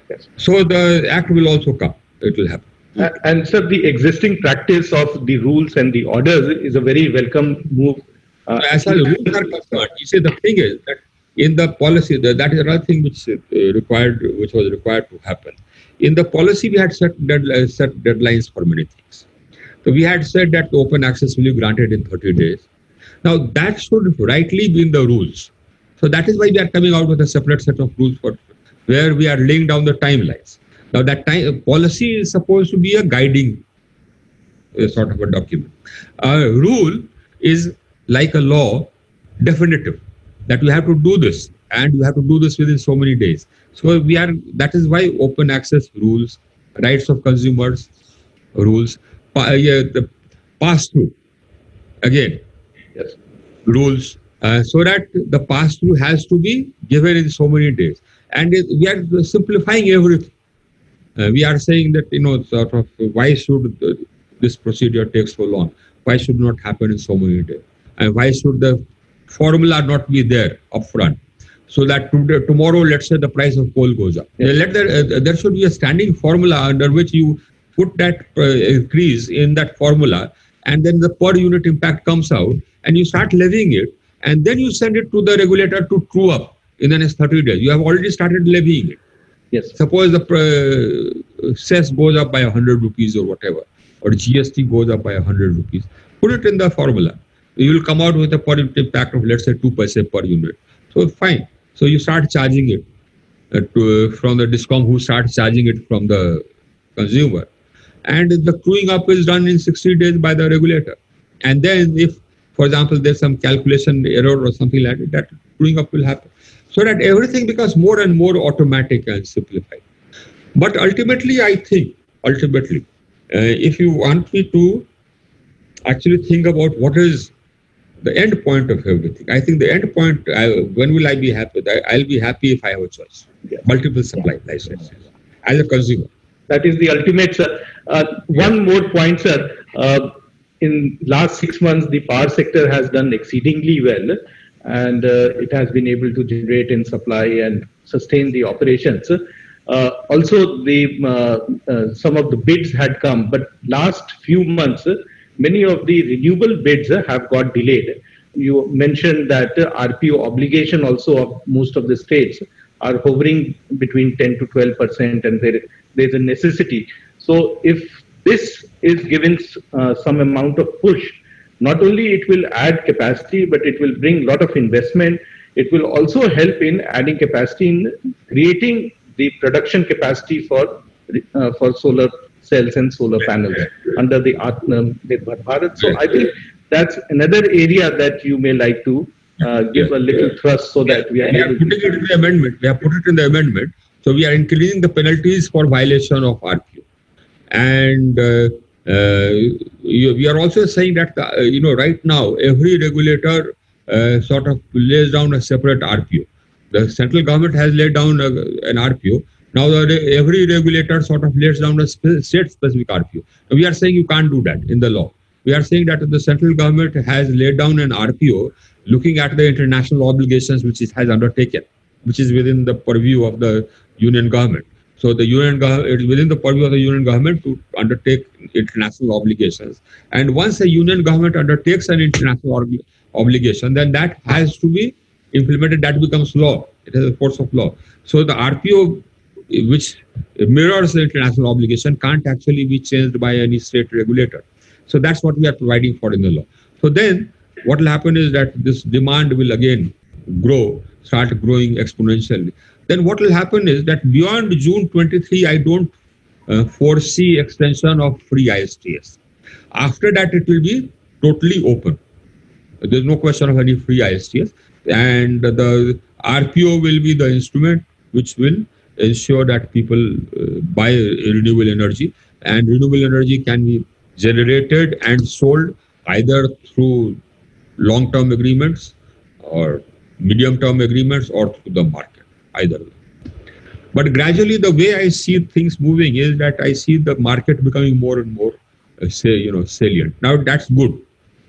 Yes. So the act will also come. It will happen. And sir, the existing practice of the rules and the orders is a very welcome move. As far as rules are concerned, you see, the thing is that in the policy, that is another thing which was required to happen. In the policy, we had set deadlines for many things. So we had said that the open access will be granted in 30 days. Now that should rightly be in the rules. So that is why we are coming out with a separate set of rules for where we are laying down the timelines. Now that policy is supposed to be a guiding sort of a document. A rule is like a law, definitive, that you have to do this and you have to do this within so many days. So that is why open access rules, rights of consumers rules, the pass-through, again, yes, rules, so that the pass-through has to be given in so many days. And we are simplifying everything. We are saying that, sort of, why should this procedure take so long? Why should not happen in so many days? And why should the formula not be there upfront? So that tomorrow, let's say the price of coal goes up. Yes. There should be a standing formula under which you put that increase in that formula, and then the per unit impact comes out, and you start levying it, and then you send it to the regulator to true up in the next 30 days. You have already started levying it. Yes. Suppose the cess goes up by 100 rupees or whatever, or GST goes up by 100 rupees. Put it in the formula. You will come out with a per unit impact of, let's say, 2 paise per unit. So fine. So you start charging it from the DISCOM, who starts charging it from the consumer. And the truing up is done in 60 days by the regulator. And then if, for example, there's some calculation error or something like that truing up will happen. So that everything becomes more and more automatic and simplified. But ultimately, I think, if you want me to actually think about what is the end point of everything, I think the end point, when will I be happy? I'll be happy if I have a choice. Yeah. Multiple supply licenses as a consumer. That is the ultimate, sir. One more point, sir. In last 6 months, the power sector has done exceedingly well, and it has been able to generate in supply and sustain the operations. Also, some of the bids had come, but last few months, many of the renewable bids have got delayed. You mentioned that RPO obligation also of most of the states are hovering between 10 to 12%, and there's a necessity. So if this is given some amount of push, not only it will add capacity, but it will bring a lot of investment. It will also help in adding capacity in creating the production capacity for solar cells and solar panels under the Atmanirbhar Bharat. So I think that's another area that you may like to give a little thrust, so that we are able to. Putting it in the amendment. We have put it in the amendment. So we are increasing the penalties for violation of RPO. And we are also saying that, right now, every regulator sort of lays down a separate RPO. The central government has laid down an RPO. Now every regulator sort of lays down a state-specific RPO. Now, we are saying you can't do that in the law. We are saying that the central government has laid down an RPO looking at the international obligations which it has undertaken, which is within the purview of the union government. So the union government, it is within the purview of the union government to undertake international obligations. And once a union government undertakes an international obligation, then that has to be implemented. That becomes law. It has a force of law. So the RPO, which mirrors the international obligation, can't actually be changed by any state regulator. So that's what we are providing for in the law. So then what will happen is that this demand will again start growing exponentially. Then what will happen is that beyond June 23, I don't foresee extension of free ISTS. After that, it will be totally open. There's no question of any free ISTS. And the RPO will be the instrument which will ensure that people buy renewable energy. And renewable energy can be generated and sold either through long-term agreements or medium-term agreements or through the market, either way. But gradually, the way I see things moving is that I see the market becoming more and more, salient. Now, that's good.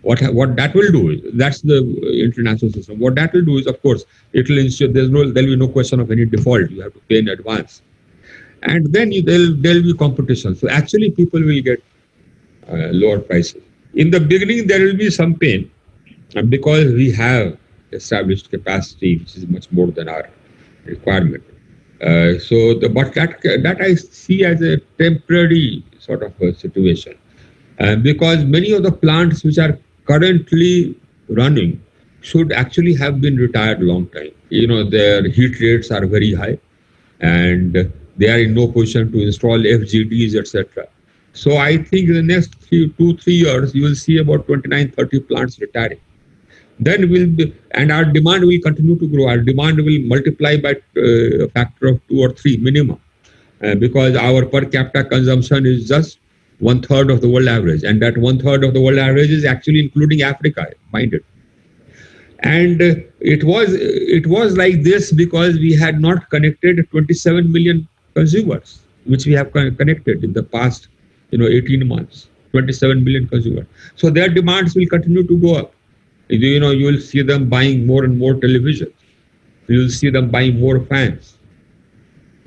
What that will do is, that's the international system. What that will do is, of course, it will ensure there'll be no question of any default. You have to pay in advance. And then there'll be competition. So actually, people will get lower prices. In the beginning, there will be some pain because we have established capacity, which is much more than our requirement. But that I see as a temporary sort of a situation. because many of the plants which are currently running should actually have been retired long time. Their heat rates are very high, and they are in no position to install FGDs, etc. So I think in the next 2-3 years, you will see about 29-30 plants retiring. Then and our demand will continue to grow. Our demand will multiply by a factor of 2 or 3 minimum, because our per capita consumption is just 1/3 of the world average, and that 1/3 of the world average is actually including Africa, mind it. And it was like this because we had not connected 27 million consumers, which we have connected in the past 18 months, 27 million consumers. So their demands will continue to go up. You will see them buying more and more televisions. You will see them buying more fans.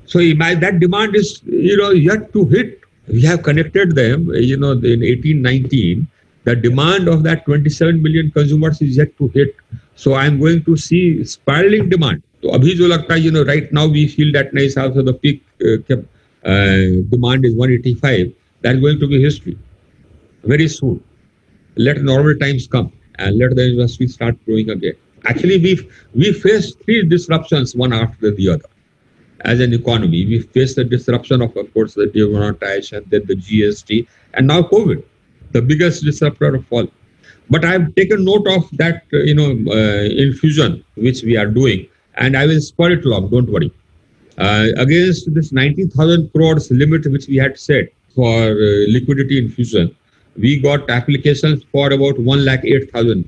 So that demand is yet to hit. We have connected them in 18-19. The demand of that 27 million consumers is yet to hit. So I'm going to see spiraling demand. So abhi jo lagta hai, right now we feel that nice house of the peak demand is 185. That's going to be history very soon. Let normal times come and let the industry start growing again. Actually, we faced 3 disruptions one after the other. As an economy, we faced the disruption of course, the demonetization, then the GST, and now COVID, the biggest disruptor of all. But I've taken note of that, infusion which we are doing, and I will spur it along. Don't worry. Against this 19,000 crores limit which we had set for liquidity infusion, we got applications for about 1,08,000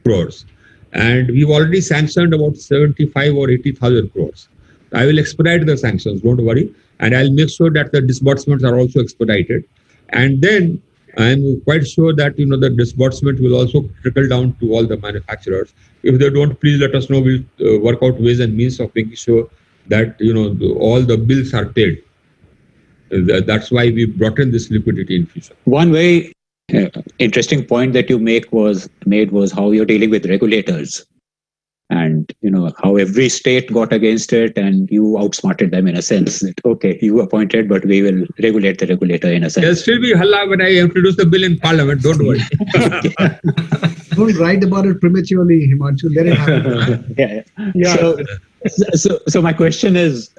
crores, and we've already sanctioned about 75 or 80,000 crores. I will expedite the sanctions, don't worry, and I'll make sure that the disbursements are also expedited. And then I'm quite sure that the disbursement will also trickle down to all the manufacturers. If they don't, please let us know. We'll work out ways and means of making sure that all the bills are paid. That's why we brought in this liquidity infusion. One very interesting point that you made was how you're dealing with regulators, and how every state got against it, and you outsmarted them in a sense that okay, you appointed, but we will regulate the regulator in a sense. There'll still be halla when I introduce the bill in Parliament. Don't worry. Don't write about it prematurely, Himanshu. Let it happen. Yeah. So my question is,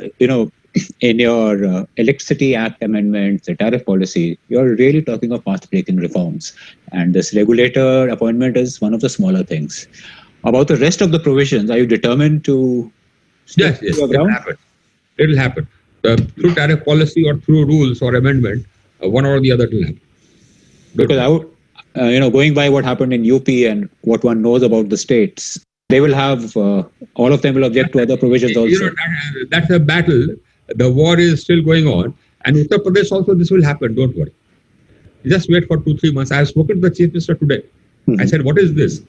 in your Electricity Act amendments, the tariff policy, you're really talking of path-breaking reforms. And this regulator appointment is one of the smaller things. About the rest of the provisions, are you determined to Yes, it will happen. It will happen. Through tariff policy or through rules or amendment, one or the other will happen. Because going by what happened in UP and what one knows about the states, they will have, all of them will object to other provisions also. That's a battle. The war is still going on. And Uttar Pradesh also, this will happen. Don't worry. Just wait for 2-3 months. I have spoken to the Chief Minister today. Mm-hmm. I said, what is this?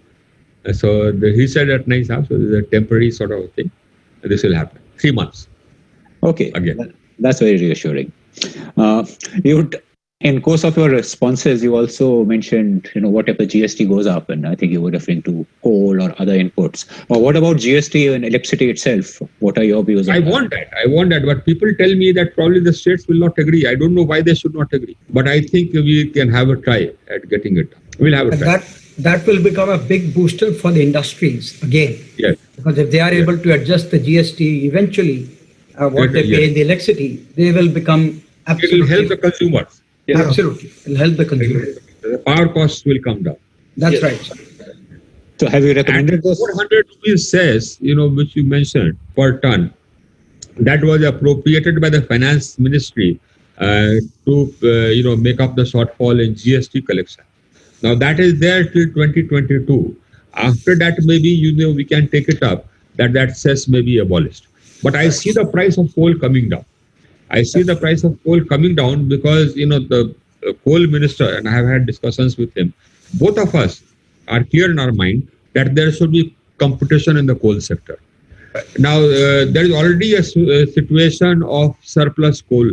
So he said at nice house, so this is a temporary sort of thing. This will happen. 3 months. Okay. Again. That's very reassuring. In course of your responses, you also mentioned, what if the GST goes up, and I think you were referring to coal or other inputs. Or what about GST and electricity itself? What are your views on that? I want that, but people tell me that probably the states will not agree. I don't know why they should not agree, but I think we can have a try at getting it. We'll have a try. That will become a big booster for the industries again. Yes. Because if they are able to adjust the GST eventually, what they pay in the electricity, they will become absolutely. It will help the consumers. Yeah. Absolutely. It will help the consumer. The power costs will come down. That's right. So have you recommended this? 400 rupees cess, which you mentioned, per ton, that was appropriated by the finance ministry to, make up the shortfall in GST collection. Now that is there till 2022. After that, maybe, we can take it up, that cess may be abolished. But I see the price of coal coming down. I see the price of coal coming down because, the coal minister, and I have had discussions with him, both of us are clear in our mind that there should be competition in the coal sector. Now, there is already a situation of surplus coal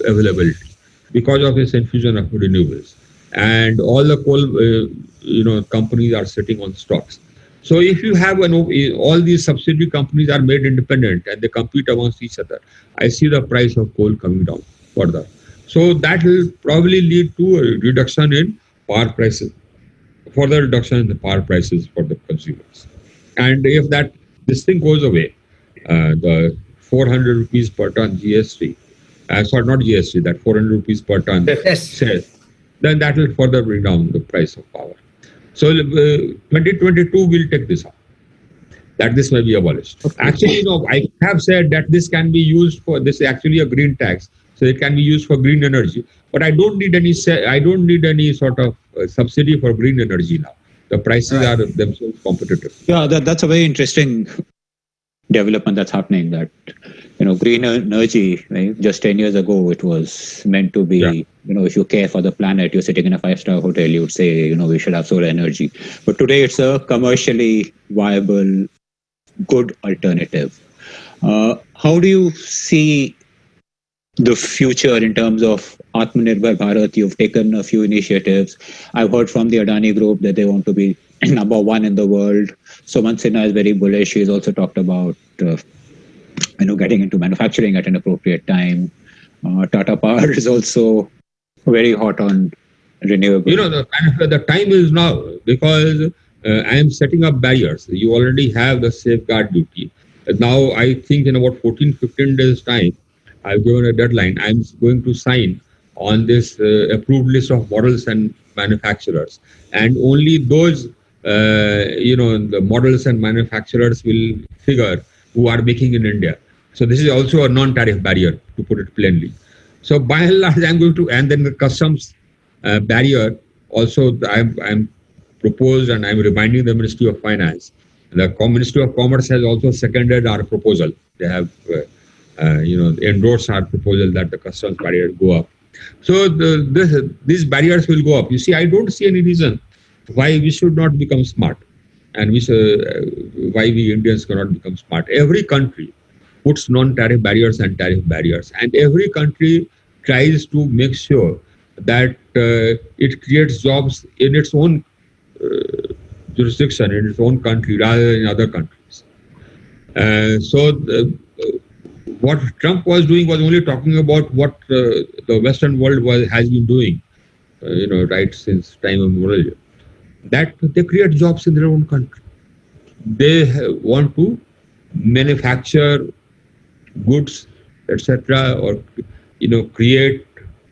availability because of this infusion of renewables. And all the coal, companies are sitting on stocks. So if you have all these subsidiary companies are made independent and they compete amongst each other, I see the price of coal coming down further. So that will probably lead to a reduction in power prices, further reduction in the power prices for the consumers. And if this thing goes away, the 400 rupees per ton GST, sorry, not GST, that 400 rupees per ton cess, then that will further bring down the price of power. So 2022 will take this up, that this may be abolished. Actually, I have said that this can be used for, this is actually a green tax, so it can be used for green energy. But I don't need any sort of subsidy for green energy now. The prices are themselves competitive. Yeah, that's a very interesting development that's happening, that green energy, right? Just 10 years ago it was meant to be, if you care for the planet, you're sitting in a 5-star hotel, you would say, we should have solar energy. But today it's a commercially viable, good alternative. How do you see the future in terms of Atmanirbhar Bharat? You've taken a few initiatives. I've heard from the Adani Group that they want to be number one in the world. Suman Sinha is very bullish. She's also talked about getting into manufacturing at an appropriate time. Tata Power is also very hot on renewable. The time is now, because I am setting up barriers. You already have the safeguard duty. Now I think in about 14-15 days time, I've given a deadline. I'm going to sign on this approved list of models and manufacturers, and only those the models and manufacturers will figure who are making in India. So this is also a non-tariff barrier, to put it plainly. So by and large, I'm going to, and then the customs barrier also I'm proposed, and I'm reminding the Ministry of Finance. The Ministry of Commerce has also seconded our proposal. They have endorsed our proposal that the customs barrier go up. So these barriers will go up. You see, I don't see any reason why we should not become smart, and why we Indians cannot become smart. Every country puts non-tariff barriers and tariff barriers, and every country tries to make sure that it creates jobs in its own jurisdiction, in its own country, rather than in other countries. What Trump was doing was only talking about what the Western world has been doing, right since time immemorial. That they create jobs in their own country. They want to manufacture goods, etc., or create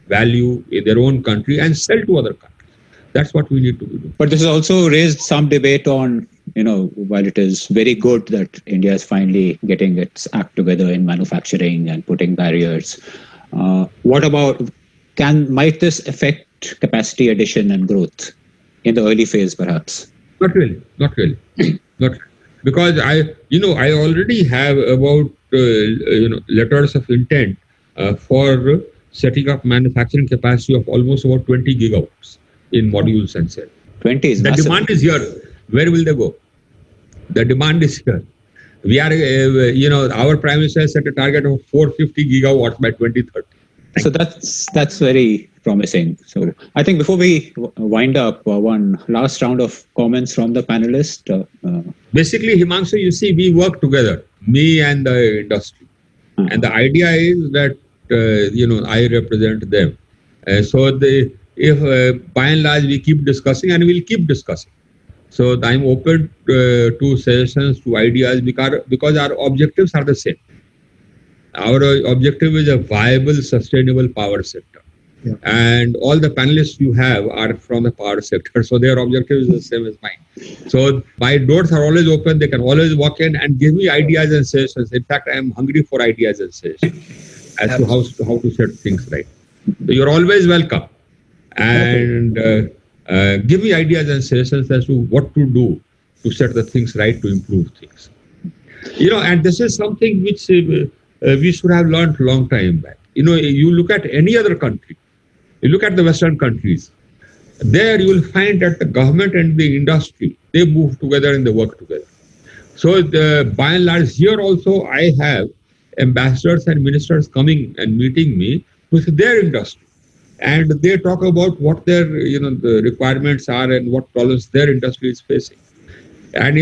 value in their own country and sell to other countries. That's what we need to do. But this has also raised some debate on, while it is very good that India is finally getting its act together in manufacturing and putting barriers, what about, might this affect capacity addition and growth in the early phase, perhaps? Not really. Because I already have about letters of intent for setting up manufacturing capacity of almost about 20 gigawatts in modules and cells. 20 is the massive. Demand is here. Where will they go? The demand is here. We are, our Prime Minister set a target of 450 gigawatts by 2030. So that's very promising. So I think before we wind up, one last round of comments from the panelists. Basically, Himanshu, you see, we work together, me and the industry. And the idea is that, I represent them. If by and large we keep discussing, and we'll keep discussing. So I'm open to suggestions, to ideas, because our objectives are the same. Our objective is a viable, sustainable power sector. Yeah. And all the panelists you have are from the power sector. So their objective is the same as mine. So my doors are always open. They can always walk in and give me ideas and suggestions. In fact, I am hungry for ideas and suggestions as to how to set things right. So you're always welcome. And give me ideas and suggestions as to what to do to set the things right, to improve things. And this is something which we should have learned a long time back. You look at any other country, you look at the Western countries, there you will find that the government and the industry, they move together and they work together. So by and large, here also I have ambassadors and ministers coming and meeting me with their industry. And they talk about what their the requirements are and what problems their industry is facing. And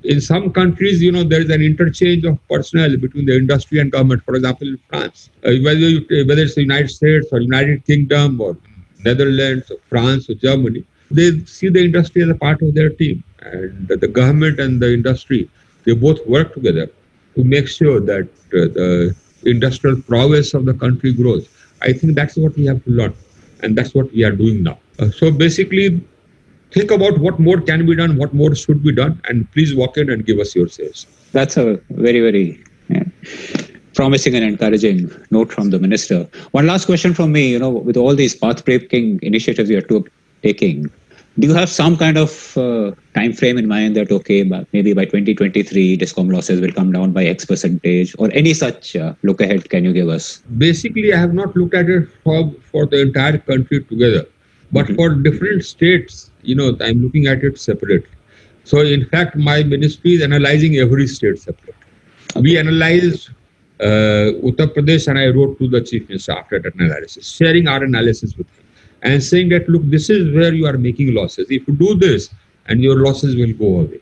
in some countries, there is an interchange of personnel between the industry and government. For example, in France, whether it's the United States or United Kingdom or Netherlands or France or Germany, they see the industry as a part of their team. And the government and the industry, they both work together to make sure that the industrial prowess of the country grows. I think that's what we have to learn. And that's what we are doing now. So basically, think about what more can be done, what more should be done, and please walk in and give us your says. That's a very, very promising and encouraging note from the minister. One last question from me, with all these path-breaking initiatives you are taking, do you have some kind of time frame in mind that, okay, maybe by 2023, DISCOM losses will come down by X percentage, or any such look ahead can you give us? Basically, I have not looked at it for the entire country together, but for different states, I'm looking at it separately. So in fact, my ministry is analyzing every state separately. We analyzed Uttar Pradesh, and I wrote to the Chief Minister after that analysis, sharing our analysis with him and saying that, look, this is where you are making losses. If you do this, and your losses will go away.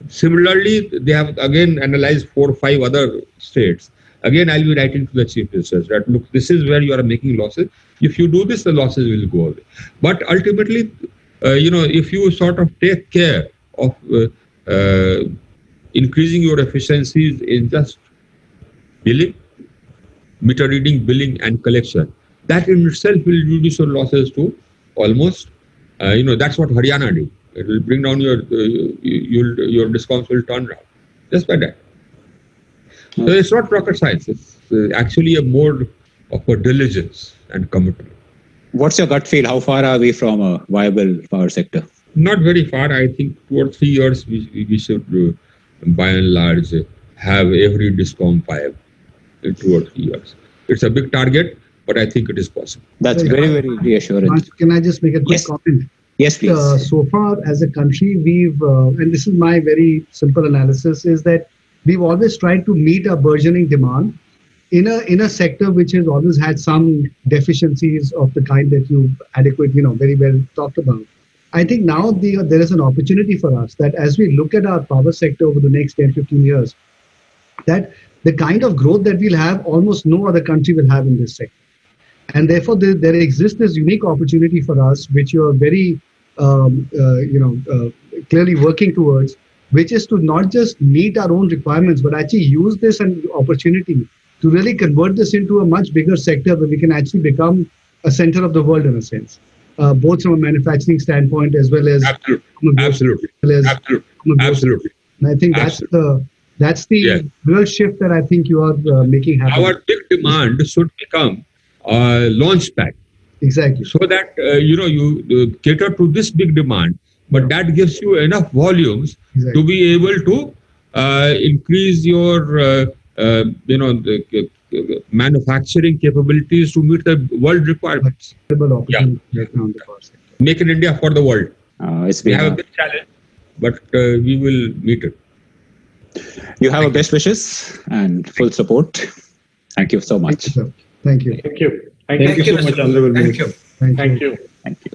Similarly, they have again analyzed 4 or 5 other states. Again, I'll be writing to the Chief Ministers that, look, this is where you are making losses. If you do this, the losses will go away. But ultimately, if you sort of take care of increasing your efficiencies in just billing, meter reading, billing, and collection, that in itself will reduce your losses to almost, that's what Haryana did. It will bring down your DISCOMs will turn around just by that. So it's not rocket science. It's actually a more of a diligence and commitment. What's your gut feel? How far are we from a viable power sector? Not very far. I think 2 or 3 years we should, by and large, have every DISCOM viable in 2 or 3 years. It's a big target, but I think it is possible. That's very, very reassuring. Can I just make a quick comment? Yes, please. So far, as a country, we've, and this is my very simple analysis, is that we've always tried to meet a burgeoning demand in a sector which has always had some deficiencies of the kind that you very well talked about. I think now there is an opportunity for us that as we look at our power sector over the next 10, 15 years, that the kind of growth that we'll have, almost no other country will have in this sector. And therefore, there exists this unique opportunity for us, which you are very, clearly working towards, which is to not just meet our own requirements, but actually use this an opportunity to really convert this into a much bigger sector where we can actually become a center of the world in a sense, both from a manufacturing standpoint as well as absolutely. And I think that's the real shift that I think you are making happen. Our big demand should become a launch pad. Exactly. So that you cater to this big demand, but that gives you enough volumes to be able to increase your manufacturing capabilities to meet the world requirements. Make in India for the world. We have a big challenge, but we will meet it. You have our best wishes and full support. Thank you so much. Thank you. Thank you so much, Honorable Minister. Thank you. Thank you.